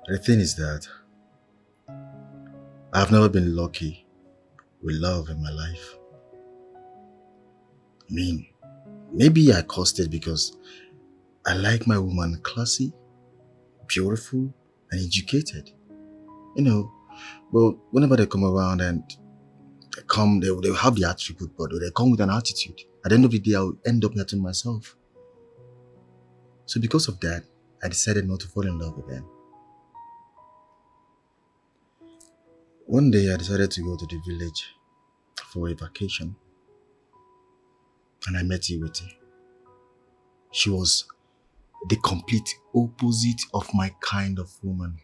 The thing is that I've never been lucky with love in my life. I mean, maybe I caused it because I like my woman classy, beautiful, and educated. You know, but whenever they come around and they'll have the attribute, but they come with an attitude. At the end of the day, I'll end up hurting myself. So because of that, I decided not to fall in love again. One day, I decided to go to the village for a vacation. And I met Iweti. She was the complete opposite of my kind of woman.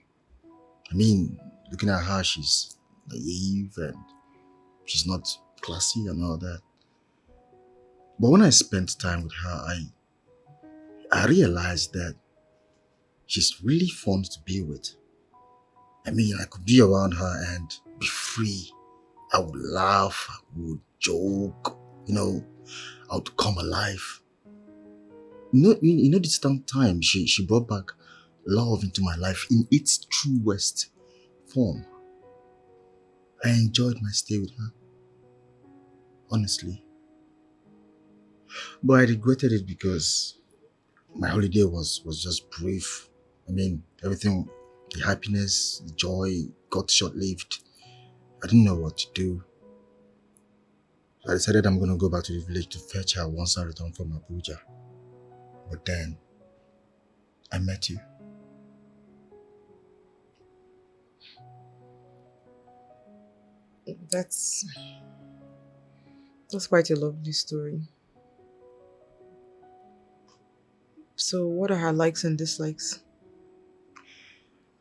I mean, looking at her, she's naive and she's not classy and all that. But when I spent time with her, I realized that she's really fun to be with. I mean, I could be around her and be free. I would laugh, I would joke, you know, I would come alive. You know, this time she brought back love into my life in its truest form. I enjoyed my stay with her, honestly. But I regretted it because my holiday was just brief. I mean, everything, the happiness, the joy got short-lived. I didn't know what to do. So I decided I'm going to go back to the village to fetch her once I return from Abuja. But then, I met you. That's quite a lovely story. So what are her likes and dislikes?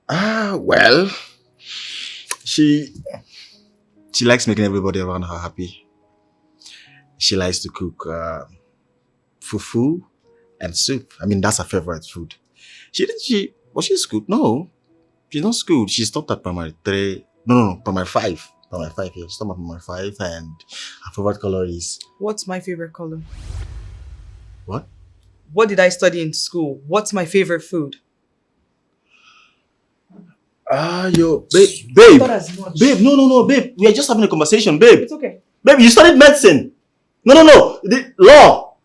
Well, she likes making everybody around her happy. She likes to cook fufu and soup. I mean, that's her favorite food. Was she schooled? No, she's not schooled. She stopped at primary 3. No, primary 5. Primary 5, yeah. She stopped at primary 5 and her favorite color is... What's my favorite color? What? What did I study in school? What's my favorite food? Babe, no, babe. We are just having a conversation, babe. It's okay. Babe, you studied medicine. No, law.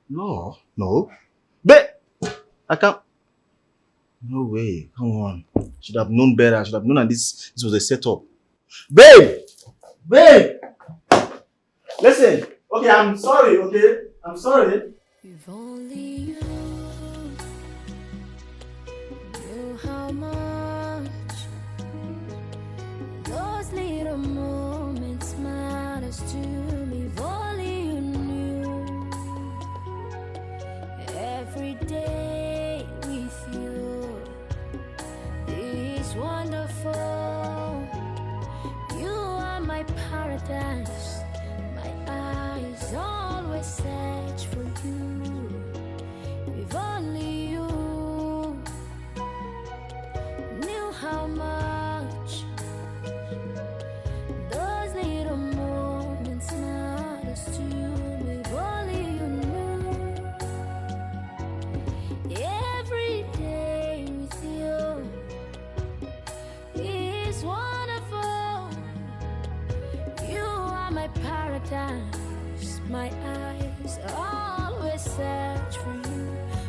Law? No. Babe, I can't. No way, come on. Should have known better. Should have known that this was a setup. Babe! Listen, okay, I'm sorry, okay? I'm sorry. If only you knew how much those little moments matters to me. If only you knew every day with you is wonderful. You are my paradise. My eyes always search for you. If only you knew how much those little moments matters to me. If only you knew every day with you is wonderful. You are my paradise. My eyes always search for you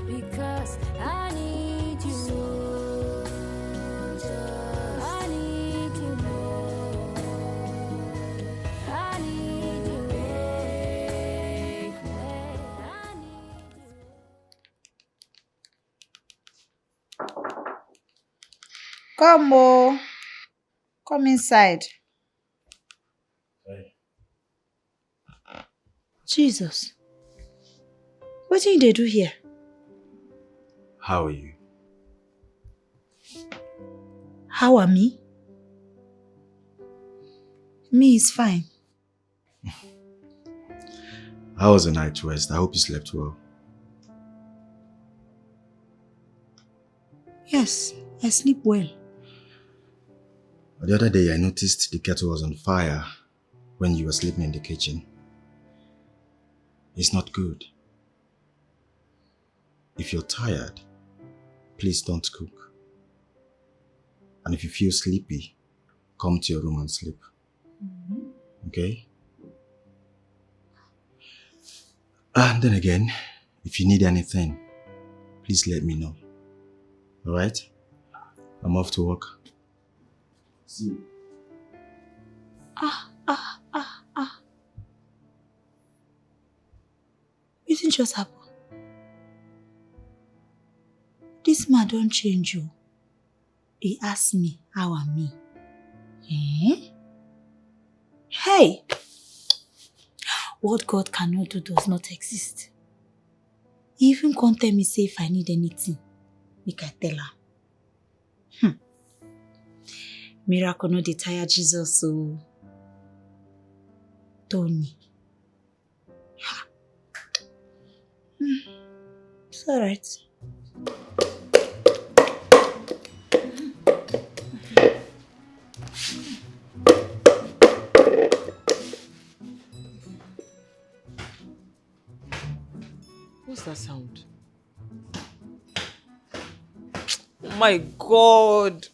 because I need you. I need you more. I need you. I need you. Come, oh. Come inside. Hey. Jesus. What did they do here? How are you? How are me? Me is fine. How was the night rest? I hope you slept well. Yes, I sleep well. The other day, I noticed the kettle was on fire when you were sleeping in the kitchen. It's not good. If you're tired, please don't cook. And if you feel sleepy, come to your room and sleep. Okay? And then again, if you need anything, please let me know. Alright? I'm off to work. See you. Wetin just happen? This man don't change you. He asked me how am me. Eh? Hey! What God cannot do does not exist. He even can't tell me say if I need anything, make I tell her. Miracle no dey tire Jesus, so Tony. It's alright. What's that sound? Oh my God!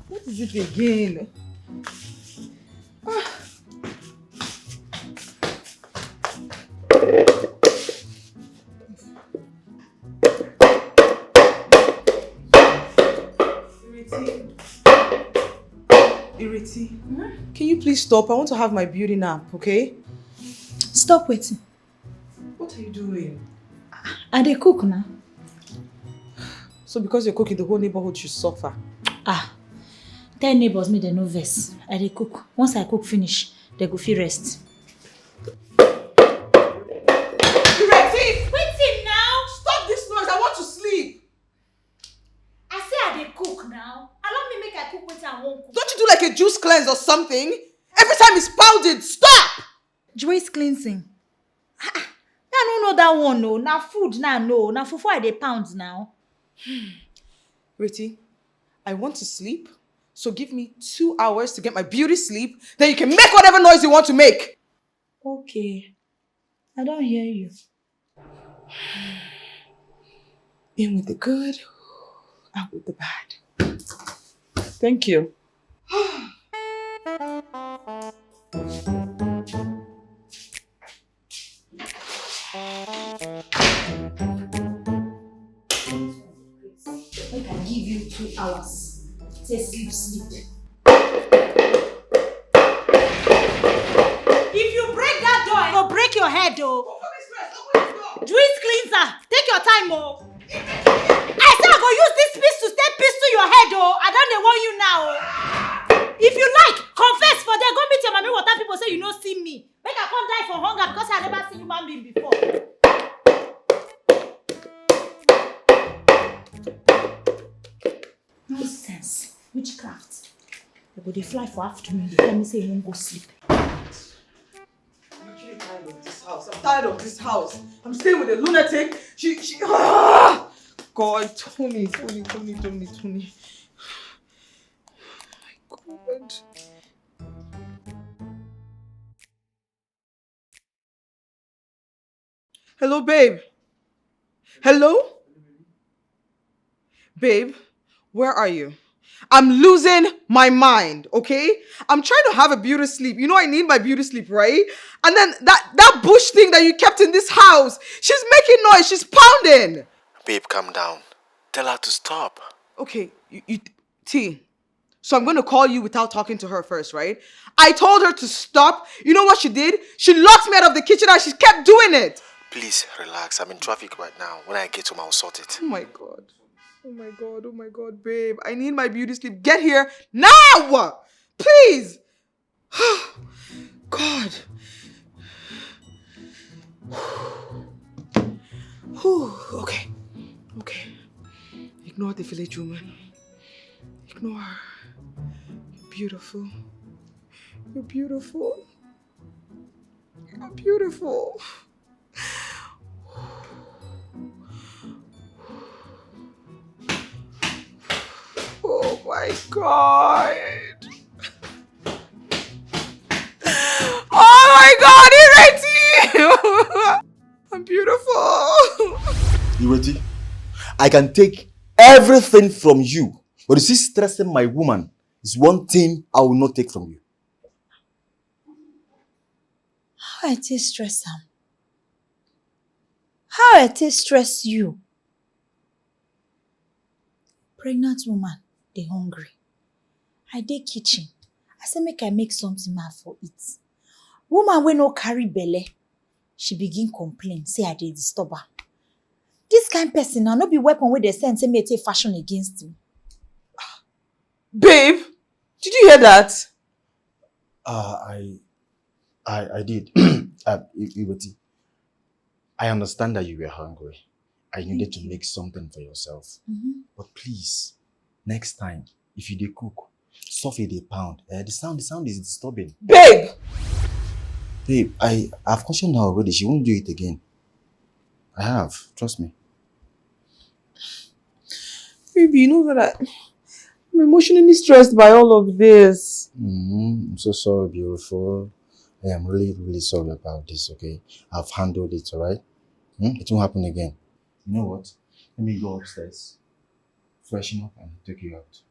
What is it again? Iriti, can you please stop? I want to have my beauty nap, okay? Stop waiting. What are you doing? I dey cook now. So because you're cooking, the whole neighborhood should suffer. Tell neighbors me they no vex. I dey cook. Once I cook finish, they go feel rest. Iriti! Waiting now! Stop now. Allow me make I cook with and won't cook. Don't you do like a juice cleanse or something? Every time it's pounded, stop! Juice cleansing. I don't know that one, no. Now food, now no. Now for 4 pounds now. Riti, I want to sleep, so give me 2 hours to get my beauty sleep, then you can make whatever noise you want to make. Okay. I don't hear you. In with the good, out with the bad. Thank you. I can give you 2 hours. Say sleep. If you break that door, I will break your head, though. Juice cleanser, take your time, oh. I said I go use this piece to step piece to your head, oh. I don't want you now. If you like, confess for them. Go meet your mommy. What people say you don't see me. Make I come die for hunger because I never seen human being before. Nonsense. Witchcraft. They go they fly for afternoon. They tell me say you won't go sleep. I'm actually tired of this house. I'm tired of this house. I'm staying with a lunatic. Ah! God, Tony. Oh my God. Hello, babe. Hello? Babe, where are you? I'm losing my mind, okay? I'm trying to have a beauty sleep. You know I need my beauty sleep, right? And then that bush thing that you kept in this house, she's making noise, she's pounding. Babe, calm down. Tell her to stop. Okay, T. So I'm going to call you without talking to her first, right? I told her to stop. You know what she did? She locked me out of the kitchen and she kept doing it. Please, relax. I'm in traffic right now. When I get home, I'll sort it. Oh my God, babe. I need my beauty sleep. Get here now! Please! God. Okay. Ignore the village woman. Ignore her. You're beautiful. You're beautiful. You're beautiful. Oh my God. Oh my God, Ireti! I'm beautiful. Ireti, I can take everything from you, but you see, stressing my woman is one thing I will not take from you. How I take stress am? How I take stress you? Pregnant woman, they hungry. I dey kitchen. I say make I make something ma for it. Woman wey no carry belle, she begin complain, say I dey disturb her. This kind person now no be weapon wey they send say me take fashion against me. Babe, did you hear that? I did. Ireti, I understand that you were hungry. I needed to make something for yourself. But please, next time, if you dey cook, soften the pound. The sound is disturbing. Babe! Babe, I've cautioned her already. She won't do it again. I have. Trust me. Baby, you know that I'm emotionally stressed by all of this. I'm so sorry, beautiful. I am really, really sorry about this, okay? I've handled it, alright? It won't happen again. You know what? Let me go upstairs, freshen up, and take you out.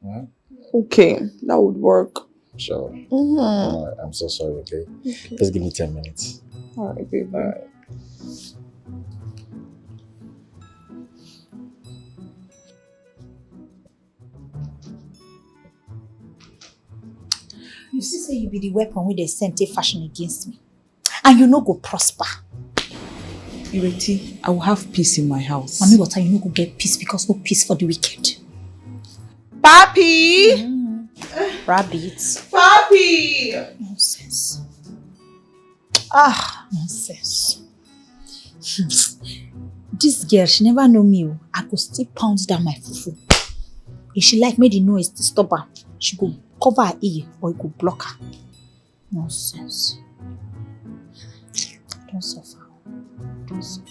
Alright? Okay, that would work. Sure. Alright, I'm so sorry, okay? Just give me 10 minutes. Alright, baby. Alright. You see say you be the weapon wey they send take fashion against me. And you no go prosper. Ireti, I will have peace in my house. Mommy water, you no go get peace because no peace for the wicked. Papi! Rabbits. Papi! Nonsense. Nonsense. This girl, she never know me. I go still pound down my fufu. If she like make the noise to stop her, she go cover her ear or it go block her. Nonsense. Don't suffer. Don't suffer.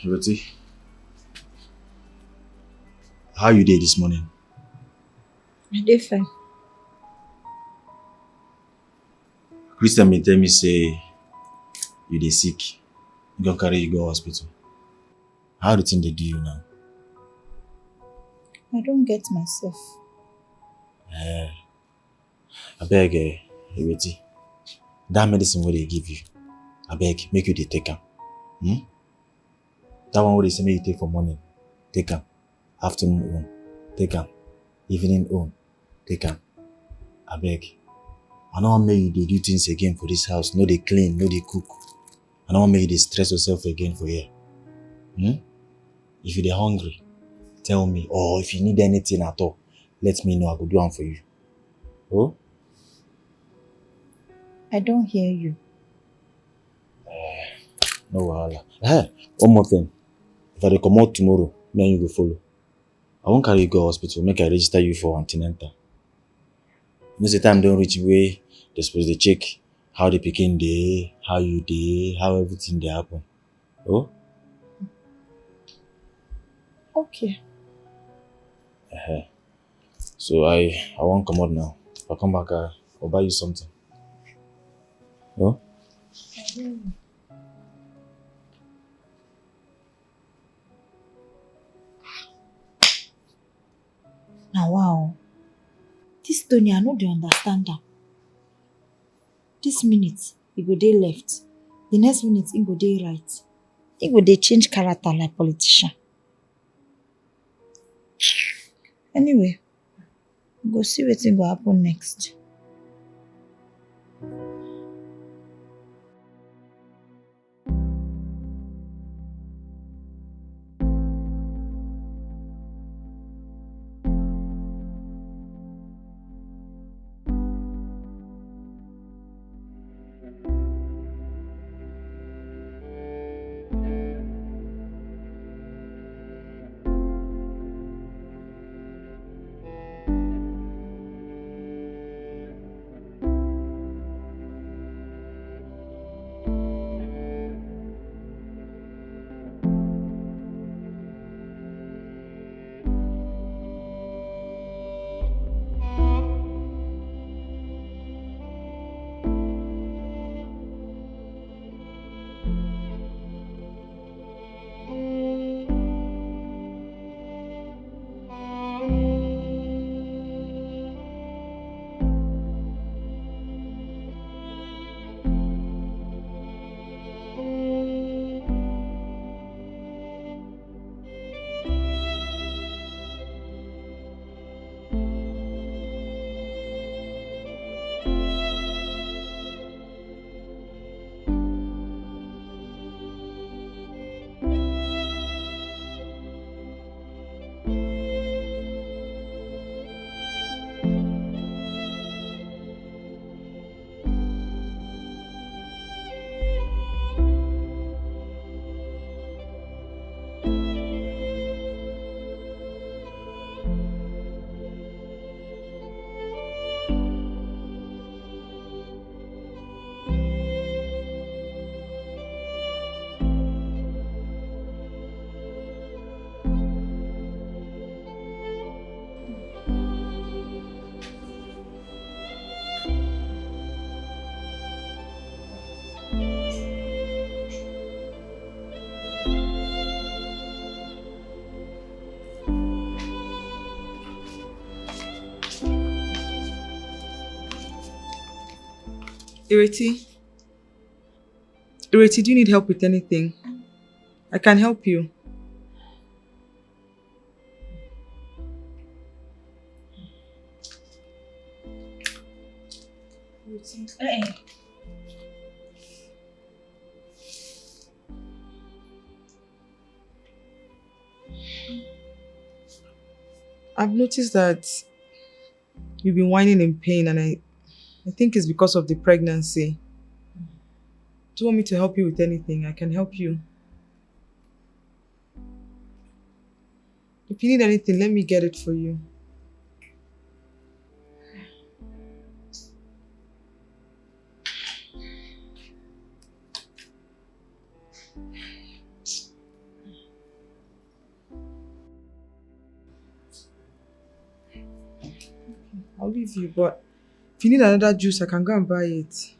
Ruthie, how you did this morning? I dey fine. Christian may tell me say you dey sick. You gonna carry you go hospital. How the thing they do you now? I don't get myself. I beg, Ruthie, that medicine what they give you, I beg, make you dey take am. That one what they say make you take for morning, take am. Afternoon own, take am. Evening own, take am. I beg. I don't want make you dey do things again for this house. No, they clean, no, they cook. I don't want make you dey stress yourself again for here. If you dey hungry, tell me. Or if you need anything at all, let me know. I go do am for you. Oh? I don't hear you. No wahala. One more thing. If I dey comot tomorrow, me and you go follow. I won't carry you go hospital. Make I register you for antenatal. You know, the time don't reach way they supposed to check how the pikin dey, how you dey, how everything dey happen. Oh? Okay. So I won't come out now. If I come back, I'll buy you something. Oh? Now wow. This Tony, I know they understand am. This minute, he go dey left. The next minute, he go dey right. He go dey change character like politician. Anyway, we go see wetin go happen next. Ireti, do you need help with anything? I can help you. I've noticed that you've been whining in pain, and I think it's because of the pregnancy. Do you want me to help you with anything? I can help you. If you need anything, let me get it for you. I'll leave you, but if you need another juice, I can go and buy it.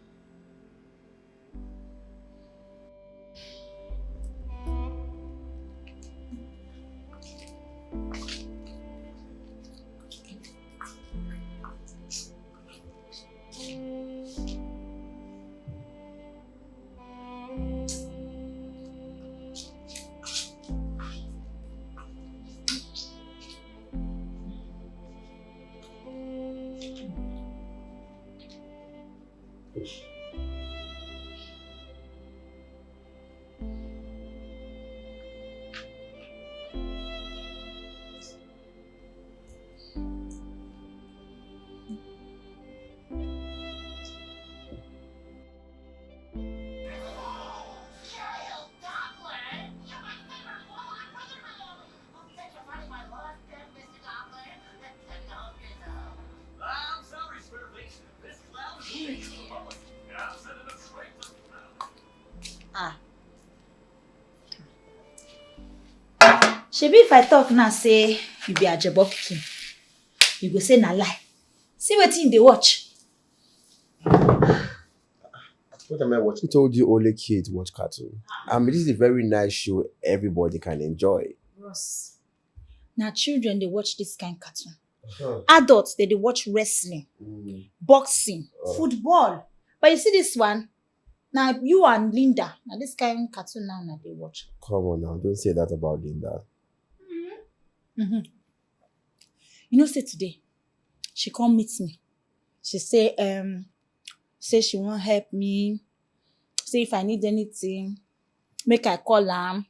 Shebi if I talk now say you be Ajebo pikin, you go say na lie. See wetin dey watch. What am I watching? Who told you only kids watch cartoon? I mean, this is a very nice show everybody can enjoy. Ross, na children dey watch this kind cartoon. Adults, they watch wrestling, boxing, football. But you see this one, now you and Linda, now this kind of cartoon now they watch. Come on now, don't say that about Linda. You know, say today, she come meet me. She say she won't help me. Say if I need anything, make I call her. I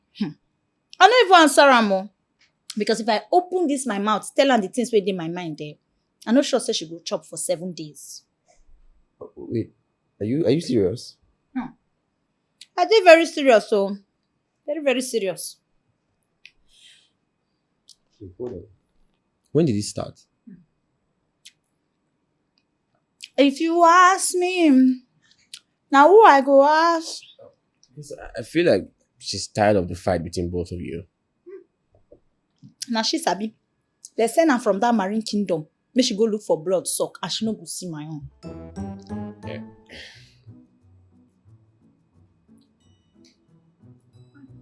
don't even answer her more. Because if I open this my mouth, tell her the things wey in my mind there, I'm not sure say she go chop for 7 days. Wait, are you serious? I dey very serious, so very, very serious. Hold on. When did it start? If you ask me, now who I go ask? Because I feel like she's tired of the fight between both of you. Now she sabi. They send her from that marine kingdom. Make she go look for blood suck, and she no go see my own. Yeah.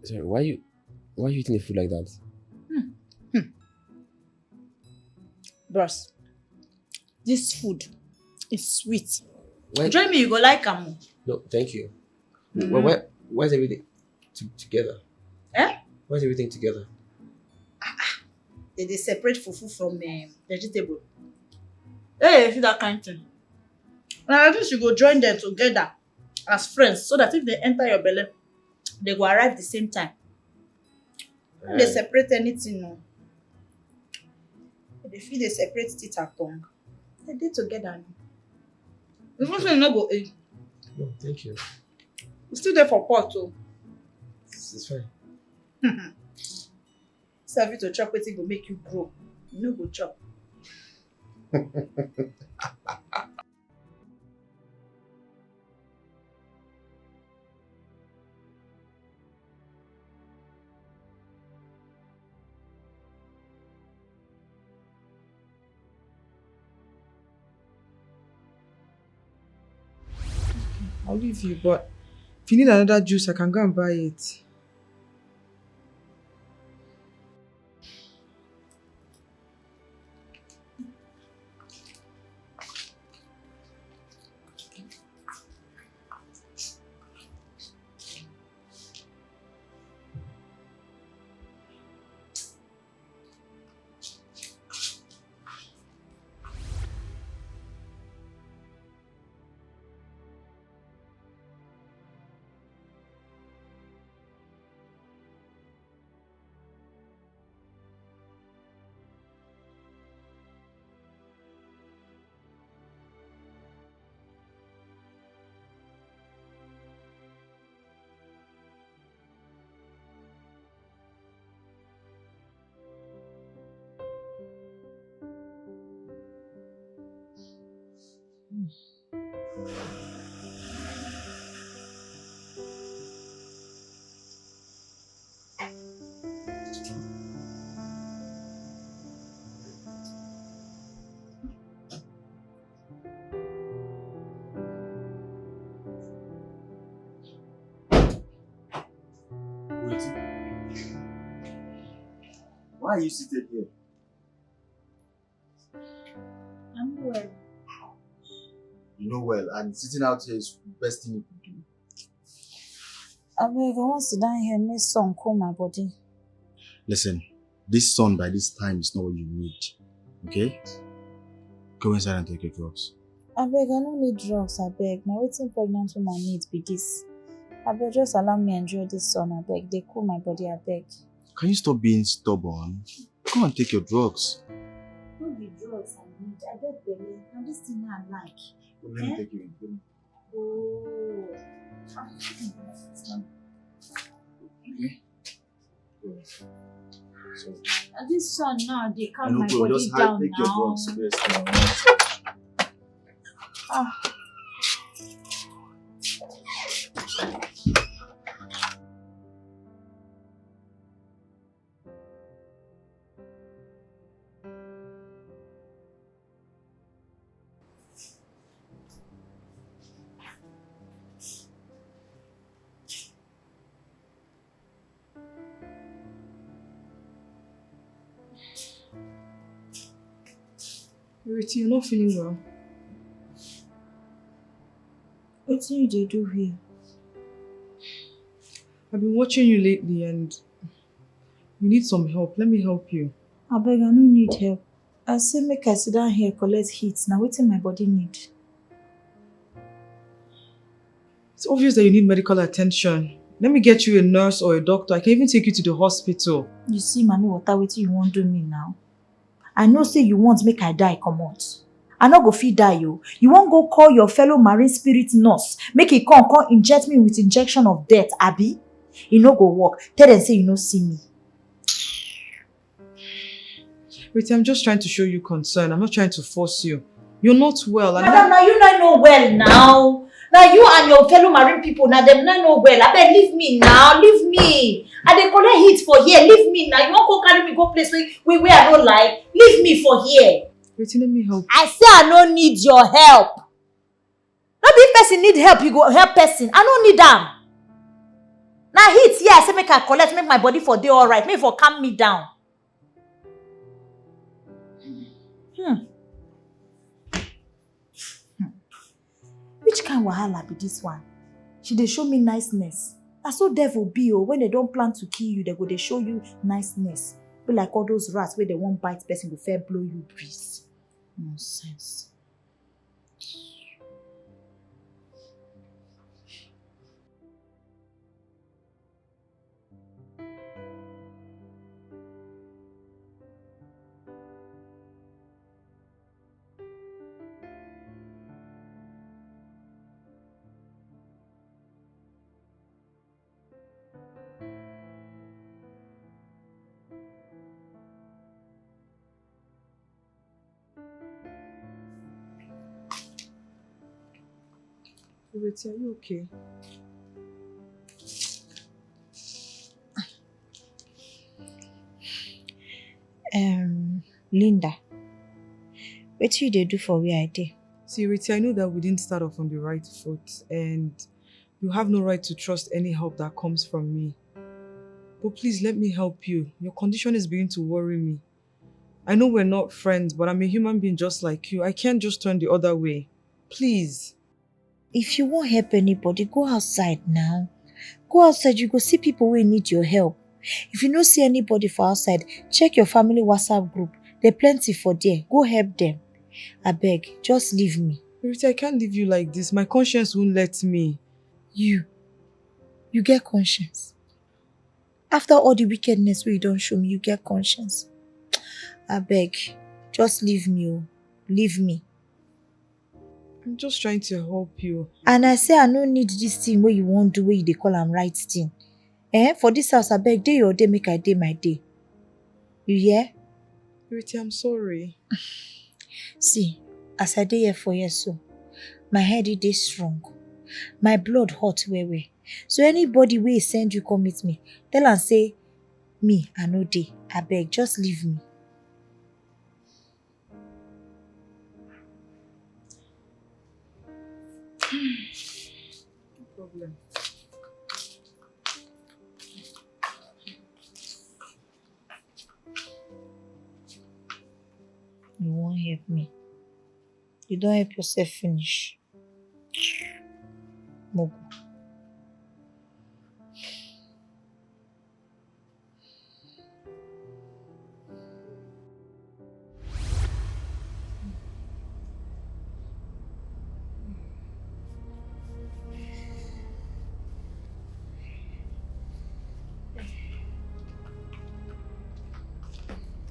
Sorry, why you eating the food like that? Bros, this food is sweet. Why? Join me, you go like am. No, thank you. Why is everything together? Eh? Why is everything together? They separate fufu from vegetable. Hey, you see that kind of thing. Now I think you go join them together as friends, so that if they enter your belly, they go arrive the same time. If they separate anything, no. If they separate teeth and tongue, they dey together. The first one no go eat. No, thank you. It's still there for pot too. It's fine. Serve you to chop wetin go make you grow. You no go chop. I'll leave you, but if you need another juice, I can go and buy it. Why are you seated here? I'm well. You know well, and sitting out here is the best thing you could do. I beg, I want to sit down here and make sun cool my body. Listen, this sun by this time is not what you need. Okay? Go inside and take your drugs. I beg, I don't need drugs, I beg. My waiting pregnant woman needs be this. I beg, just allow me enjoy this sun, I beg. They cool my body, I beg. Can you stop being stubborn? Go and take your drugs. No be drugs I need. I get belly. And this thing I like. Well, let me take you in. Oh. Okay. So, And this sun now, they I calm know, my bro, body just down take your now. drugs first. Ah. Ireti, you're not feeling well. What do you do here? I've been watching you lately and you need some help. Let me help you. I beg, I no need help. I say make I sit down here collect heat. Now wetin my body need? It's obvious that you need medical attention. Let me get you a nurse or a doctor. I can even take you to the hospital. You see, Mami Water, wetin you wan do me now? I know say you want make I die comot. I no go fit die yo. You wan go call your fellow marine spirit nurse make he come inject me with injection of death, abi? E no go work. Tell them say you no see me. Wait, I'm just trying to show you concern. I'm not trying to force you. You're not well. Madam, now you not know well now. Now you and your fellow marine people, now them not know well. I beg, leave me now, leave me. I dey collect heat for here, leave me now. You won't go carry me go place where I don't like. Leave me for here. Wait, let me help. I say I don't need your help. Not if person need help, you go help person. I don't need them. Now heat here, I say make I collect, make my body for day alright, make for calm me down. Which kind of wahala be this one? She dey show me niceness. That's so devil be oh. When they don't plan to kill you, they go they show you niceness. Be like all those rats where they won't bite person go fair blow you breeze. Nonsense. Wait, are you okay? Linda, what you dey do for where I dey? See, Riti, I know that we didn't start off on the right foot and you have no right to trust any help that comes from me. But please let me help you. Your condition is beginning to worry me. I know we're not friends, but I'm a human being just like you. I can't just turn the other way. Please. If you won't help anybody, go outside now. Go outside, you go see people who need your help. If you don't see anybody for outside, check your family WhatsApp group. There plenty for there. Go help them. I beg, just leave me. Rita, I can't leave you like this. My conscience won't let me. You get conscience. After all the wickedness where you don't show me, you get conscience. I beg, just leave me. Oh. Leave me. I'm just trying to help you. And I say I no need this thing where you won't do where you dey call am right thing. For this house, I beg, day your day, make I day my day. You hear? Rita, I'm sorry. See, as I dey here for you so, my head is strong. My blood hot well. So anybody wey send you come meet me, tell am say, me, I no dey. I beg, just leave me. No problem. You won't help me. You don't help yourself finish. Mogo.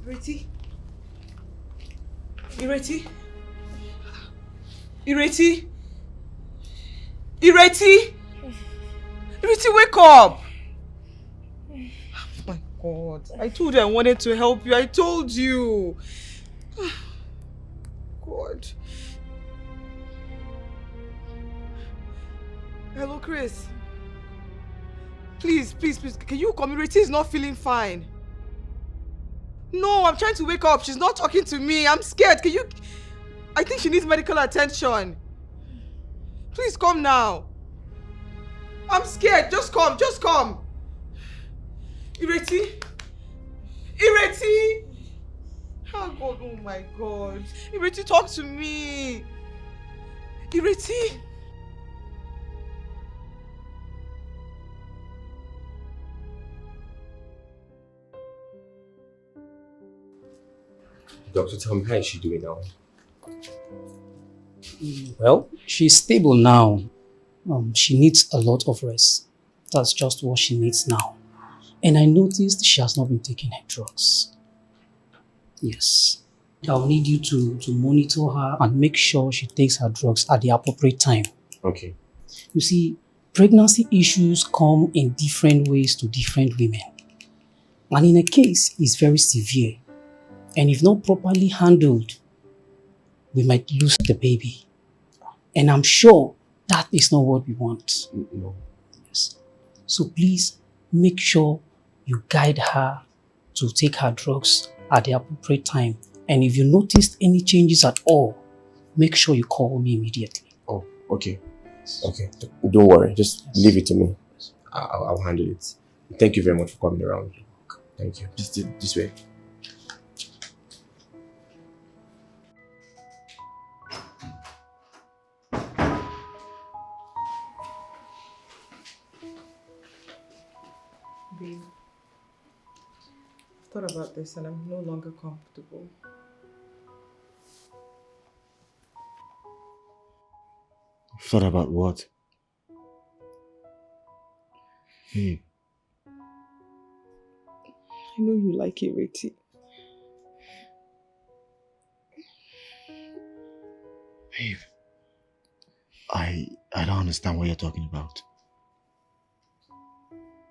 Ireti? Ireti? Ireti? Ireti? Ireti, wake up! Oh my God. I told you I wanted to help you. I told you. God. Hello, Chris. Please. Can you come? Ireti is not feeling fine. No, I'm trying to wake up. She's not talking to me. I'm scared. Can you... I think she needs medical attention. Please come now. I'm scared. Just come. Ireti? Oh God, oh my God. Ireti, talk to me. Ireti. Doctor, tell me, how is she doing now? Well, she's stable now. She needs a lot of rest. That's just what she needs now. And I noticed she has not been taking her drugs. Yes. I'll need you to monitor her and make sure she takes her drugs at the appropriate time. Okay. You see, pregnancy issues come in different ways to different women. And in a case, it's very severe. And if not properly handled, we might lose the baby. And I'm sure that is not what we want. No. Yes. So please make sure you guide her to take her drugs at the appropriate time. And if you noticed any changes at all, make sure you call me immediately. Oh, okay. Okay. Don't worry. Just leave it to me. I'll handle it. Thank you very much for coming around. Thank you. Just this way. Babe, I've thought about this and I'm no longer comfortable. Thought about what? Hey, I know you like Ireti. babe. I don't understand what you're talking about.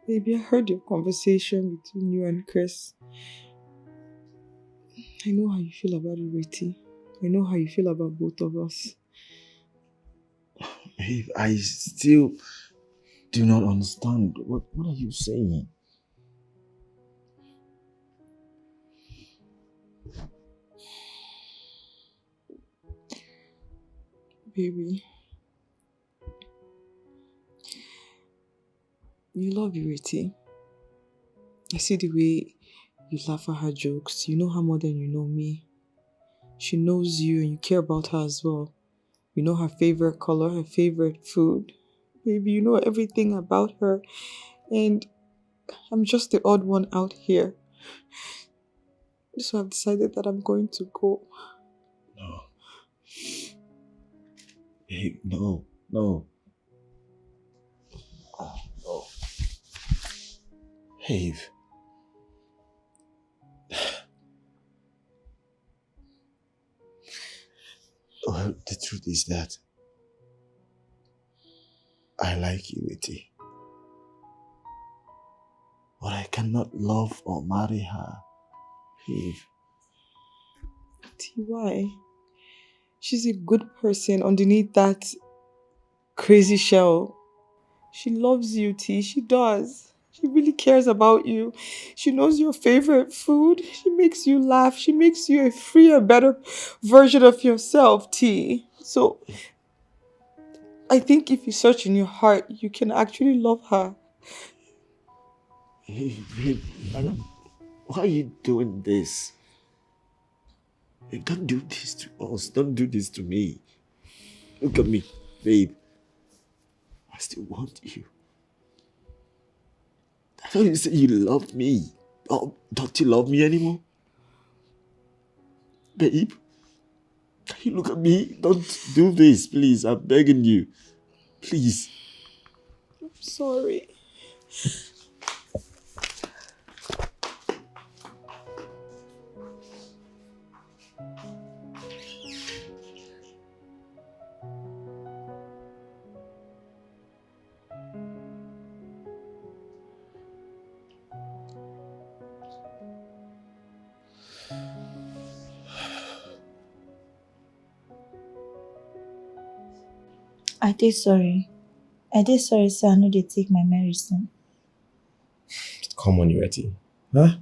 Baby, I heard your conversation between you and Chris. I know how you feel about Ireti. I know how you feel about both of us. Babe, I still do not understand. What are you saying? Baby, you love Ireti. I see the way you laugh at her jokes. You know her more than you know me. She knows you and you care about her as well. You know her favorite color, her favorite food. Baby, you know everything about her. And I'm just the odd one out here. So I've decided that I'm going to go. No. Babe, no. Oh, no. Babe. Well, the truth is that I like you, Iti. But I cannot love or marry her. Babe. Why? She's a good person underneath that crazy shell. She loves you, T. She does. She really cares about you. She knows your favorite food. She makes you laugh. She makes you a freer, better version of yourself, T. So, I think if you search in your heart, you can actually love her. Hey, babe, why are you doing this? Babe, don't do this to us. Don't do this to me. Look at me, babe. I still want you. I thought you said you loved me. Oh, don't you love me anymore? Babe, can you look at me? Don't do this, please. I'm begging you. Please. I'm sorry. I did sorry. Sir. I know they take my medicine. Come on, Ireti. Huh?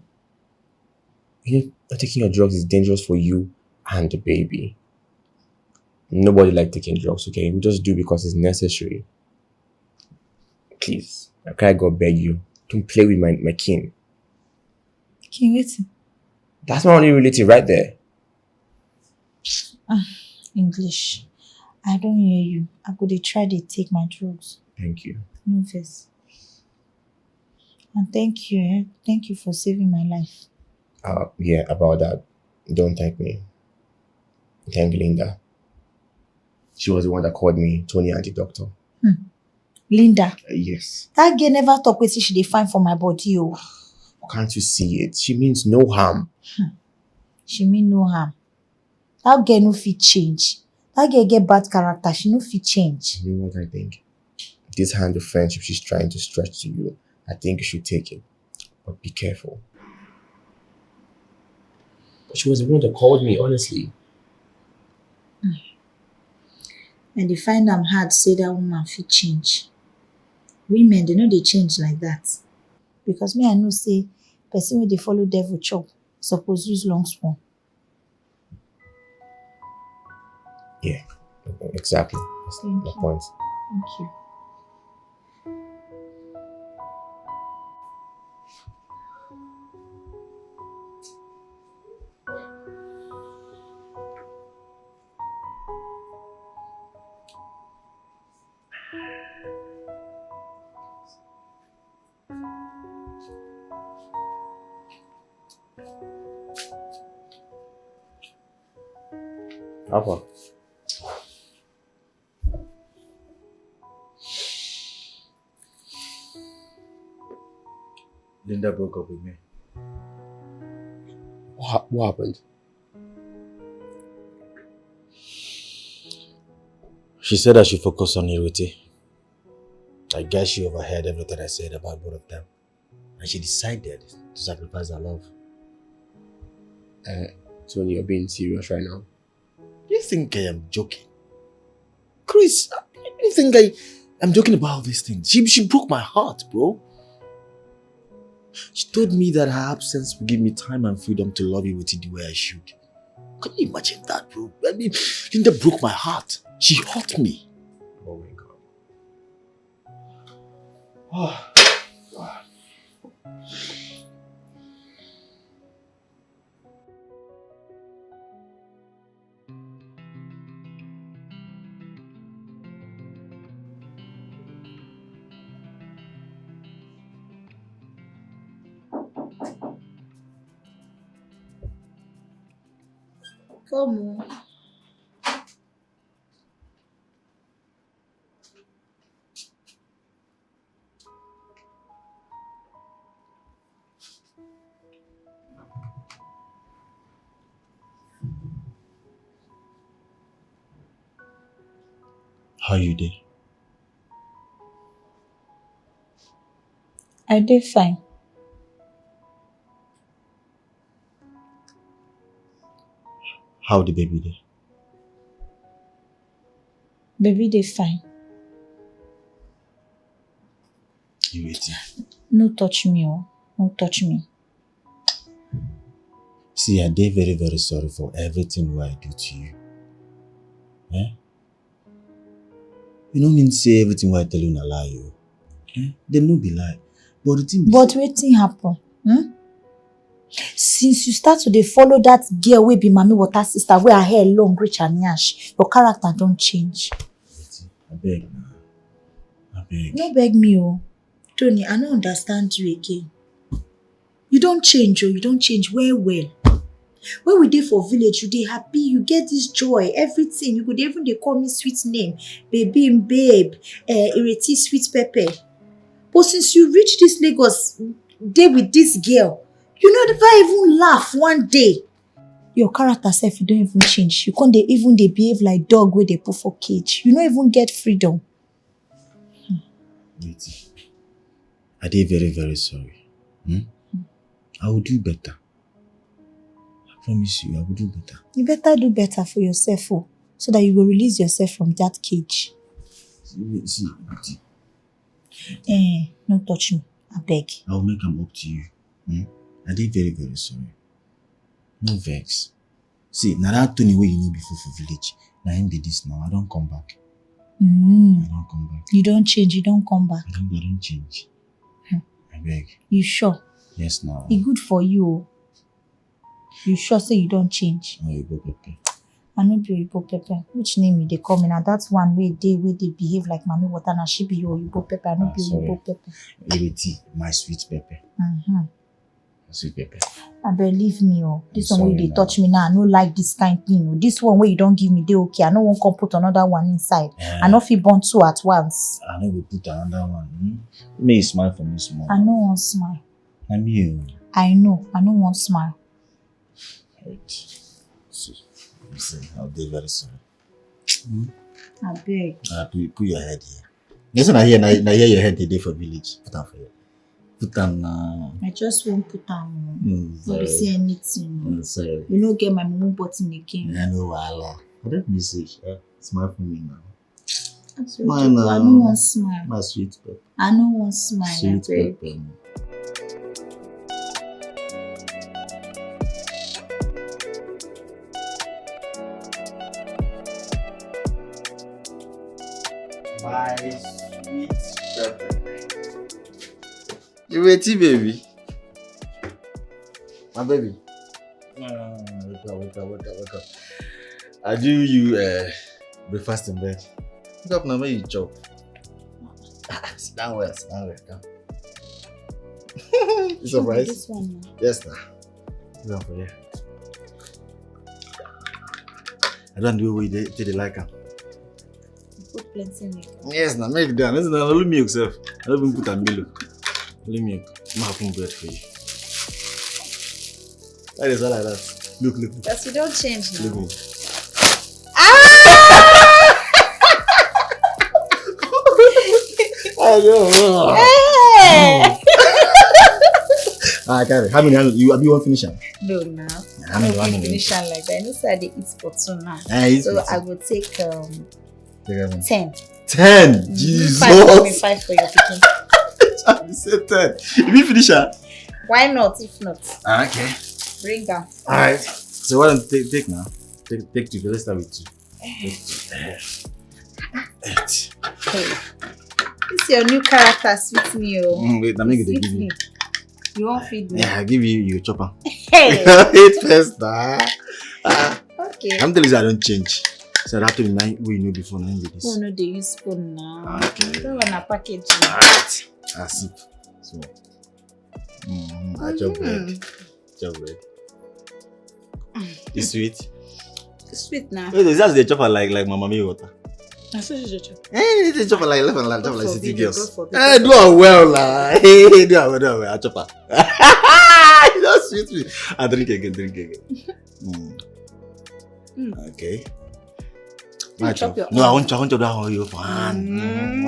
Not taking your drugs is dangerous for you and the baby. Nobody like taking drugs, okay? We just do because it's necessary. Please, I can't God beg you. Don't play with my kin. Can you wait? That's my only relative right there. English. I don't hear you. I could try to take my drugs. Thank you. No face. And thank you. Thank you for saving my life. Yeah, about that. Don't thank me. Thank Linda. She was the one that called me Tony and the doctor. Linda. Yes. That girl never talk with she dey find for my body. Oh. Can't you see it? She means no harm. She mean no harm. That girl no fit change. That girl get bad character. She no fit change. You know what I think? This hand of friendship she's trying to stretch to you, I think you should take it. But be careful. But she was the one that called me, honestly. And they find am hard say that woman fit change. Women, they know they change like that. Because me, I know say person wey dey follow devil chop suppose use long spoon. Yeah, exactly. That's Thank the you. point. Thank you. How far? Linda broke up with me. What happened? She said I should focus on Iriti. I guess she overheard everything I said about both of them. And she decided to sacrifice her love. Tony, you're being serious right now. You think I am joking? Chris, you think I'm joking about all these things? She broke my heart, bro. She told me that her absence will give me time and freedom to love Iriti the way I should. Can you imagine that, bro? I mean, Linda broke my heart. She hurt me. Oh my God. Oh. Come on. How you dey? I dey fine. How the baby dey? Baby dey fine. Iriti. No touch me, oh. No touch me. See, I dey very, very sorry for everything what I do to you. Eh? You don't mean say everything what I tell you na lie, oh. Eh? Them no be lie. But the thing be But wetin happen? Since you start to dey follow that girl wey be Mami Water sister wey her hair long reach her nyash, your character don change. I beg na. I beg. No beg me, oh. Tony, I no understand you again. You don change, oh. You don change well, well. When we dey for village, you dey happy, you get this joy, everything. You could even dey call me sweet name, baby and babe, Ireti sweet pepper. But since you reach this Lagos, dey with this girl, you no never even laugh one day. Your character sef, you don't even change. You can't even behave like dog wey dey put for cage. You no even get freedom. Wait. I dey very, very sorry. I will do better. I promise you, I will do better. You better do better for yourself, oh, so that you will release yourself from that cage. See, No touch me, I beg. I will make them up to you. I dey very, very sorry. No vex. See, now that Tony wey you know before for village, now him be this now. I don't come back. I don't come back. You don't change, you don't come back. I don't change. I beg. You sure? Yes, now. It's good for you. You sure say you don't change? No, you go Pepe. I no be Oyibo Pepper. Which name you dey call me now? That's one way they behave like Mami Water. Now she be your Oyibo Pepper. I no be Oyibo Pepper. Ireti, my sweet Pepe. Sweet Pepe. I believe me, oh. This I'm one where sorry they touch me now. I no like this kind thing. Oh. This one where you don't give me, they okay. I no want come put another one inside. I no fit burn two at once. I know we put another one. May you smile for me small. I no want smile. I'm you. I know. I no want smile. Right. See, listen, I'll be very sorry. I beg. Put your head here. Listen, I hear your head today for village. Put on for you. Put on now. I just won't put on. No be say anything. Sorry. You no get my mom button again. I know wala. That message. Smile for me now. I no want smile. My sweet Pepe. I no want smile. Sweet I beg. Pepe. My sweet Pepe. You ready, baby? My baby. Wake up. I do you breakfast in bed. Wake up now, make you chop. Sit down well. Come. You surprised? This one now. Yes, now. Sit down for you. I don't do what they like. Put plenty milk. Yes, now make it down. Listen, only milk, sir. I don't even put a milk. Only milk. I'm having bread for you. That is all like that. Look. Because you don't change now. Look me. I know. Hey! Carry. How many you want finish am? No, now. How many? I finish am like that. I know say I dey eat for two now. So I will take 10. 10. Jesus. 5 for your picking. I said 10. You finish am? Why not? If not, Okay. bring down. Alright. So what do you take now? Take 2. Let's start with 2. Eight. Hey. This your new character, sweet me. Wait, I'm going to give Sweet you. me. You won't feed me. Yeah, I give you your chopper. Hey. 8 first. Okay. I'm telling you I don't change. So that to be 9 we know before 9 with this. Oh no, they use spoon now. Okay. Don't want a package. Alright. I sip. So. I chop bread. It's sweet. It's sweet now. Wait, is that the chopper like Mama Me water? I saw you chop. It's a chopper like chopper like city forbid, girls. God forbid. Do it well lah. Do it well. I chopper. That's sweet me. I drink again. Okay. My chop. No, I want chop that one you fan.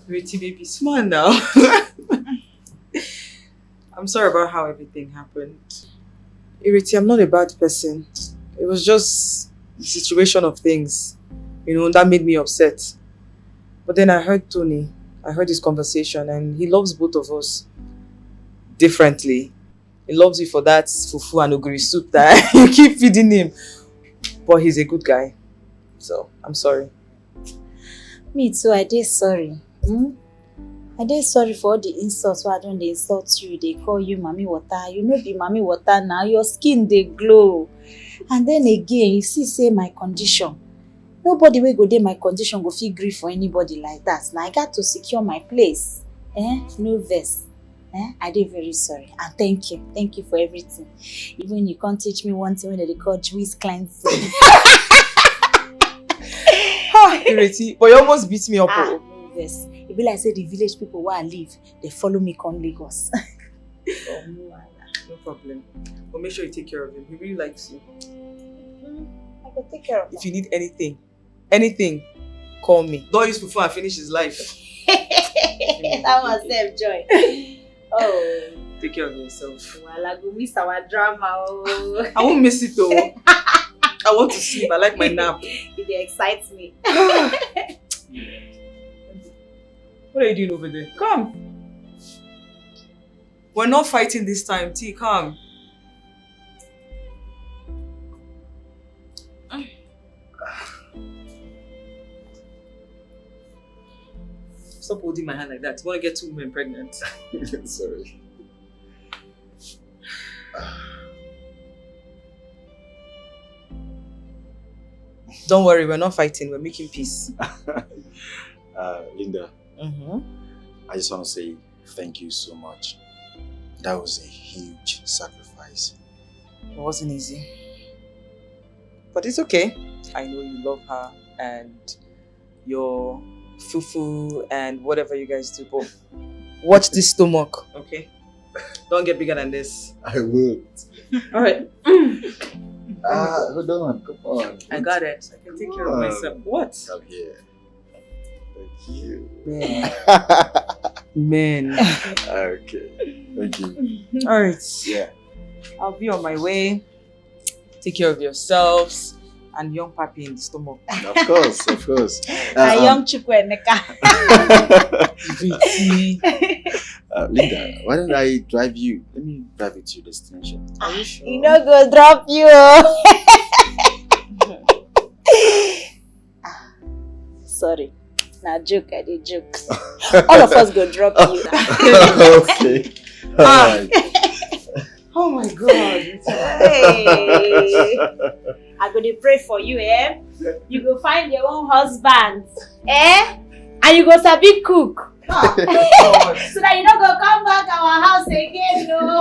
Pretty baby, smile now. I'm sorry about how everything happened. Iriti, I'm not a bad person. It was just the situation of things, that made me upset. But then I heard Tony. I heard his conversation and he loves both of us differently. He loves you for that fufu and ogiri soup that you keep feeding him. But he's a good guy. So, I'm sorry. Me too, I did sorry. I did sorry for all the insults. Why don't they insult you? They call you Mami Water. You know be Mami Water now. Your skin they glow. And then again, you see say my condition. Nobody will go there my condition go feel grief for anybody like that. Now I got to secure my place. No verse. I did very sorry. And thank you. Thank you for everything. Even you can't teach me one thing when they call Jewish cleansing. Iriti, but you almost beat me up. No verse. It be like say the village people where I live, they follow me come Lagos. No problem. But make sure you take care of him. He really likes you. I will take care of him. If you need anything, call me. Don't use fufu and finish his life. That was them joy. Oh. Take care of yourself. Well, I go miss our drama. Oh. I won't miss it though. I want to sleep. I like my nap. It excites me. What are you doing over there? Come. We're not fighting this time. T, calm. Stop holding my hand like that. You want to get 2 women pregnant? Sorry. Don't worry, we're not fighting. We're making peace. Linda, I just want to say thank you so much. That was a huge sacrifice. It wasn't easy. But it's okay. I know you love her and your fufu and whatever you guys do. But watch this stomach, okay? Don't get bigger than this. I will. Alright. Hold on, come on. I got it. I can take care of myself. What? Come here. Thank you. Man. Okay. Thank you. Alright. Yeah. I'll be on my way. Take care of yourselves and young papi in the stomach. Of course, of course. A young Chukwemeka. Linda, why don't I drive you? Let me drive you to your destination. Are you sure? You know, go drop you. Sorry. Nah, joke, I did joke. All of us go drop you. Okay. Alright. Oh my God. Hey. I go to pray for you, eh? You go find your own husband, eh? And you go sabi cook. So that you don't go come back our house again, no.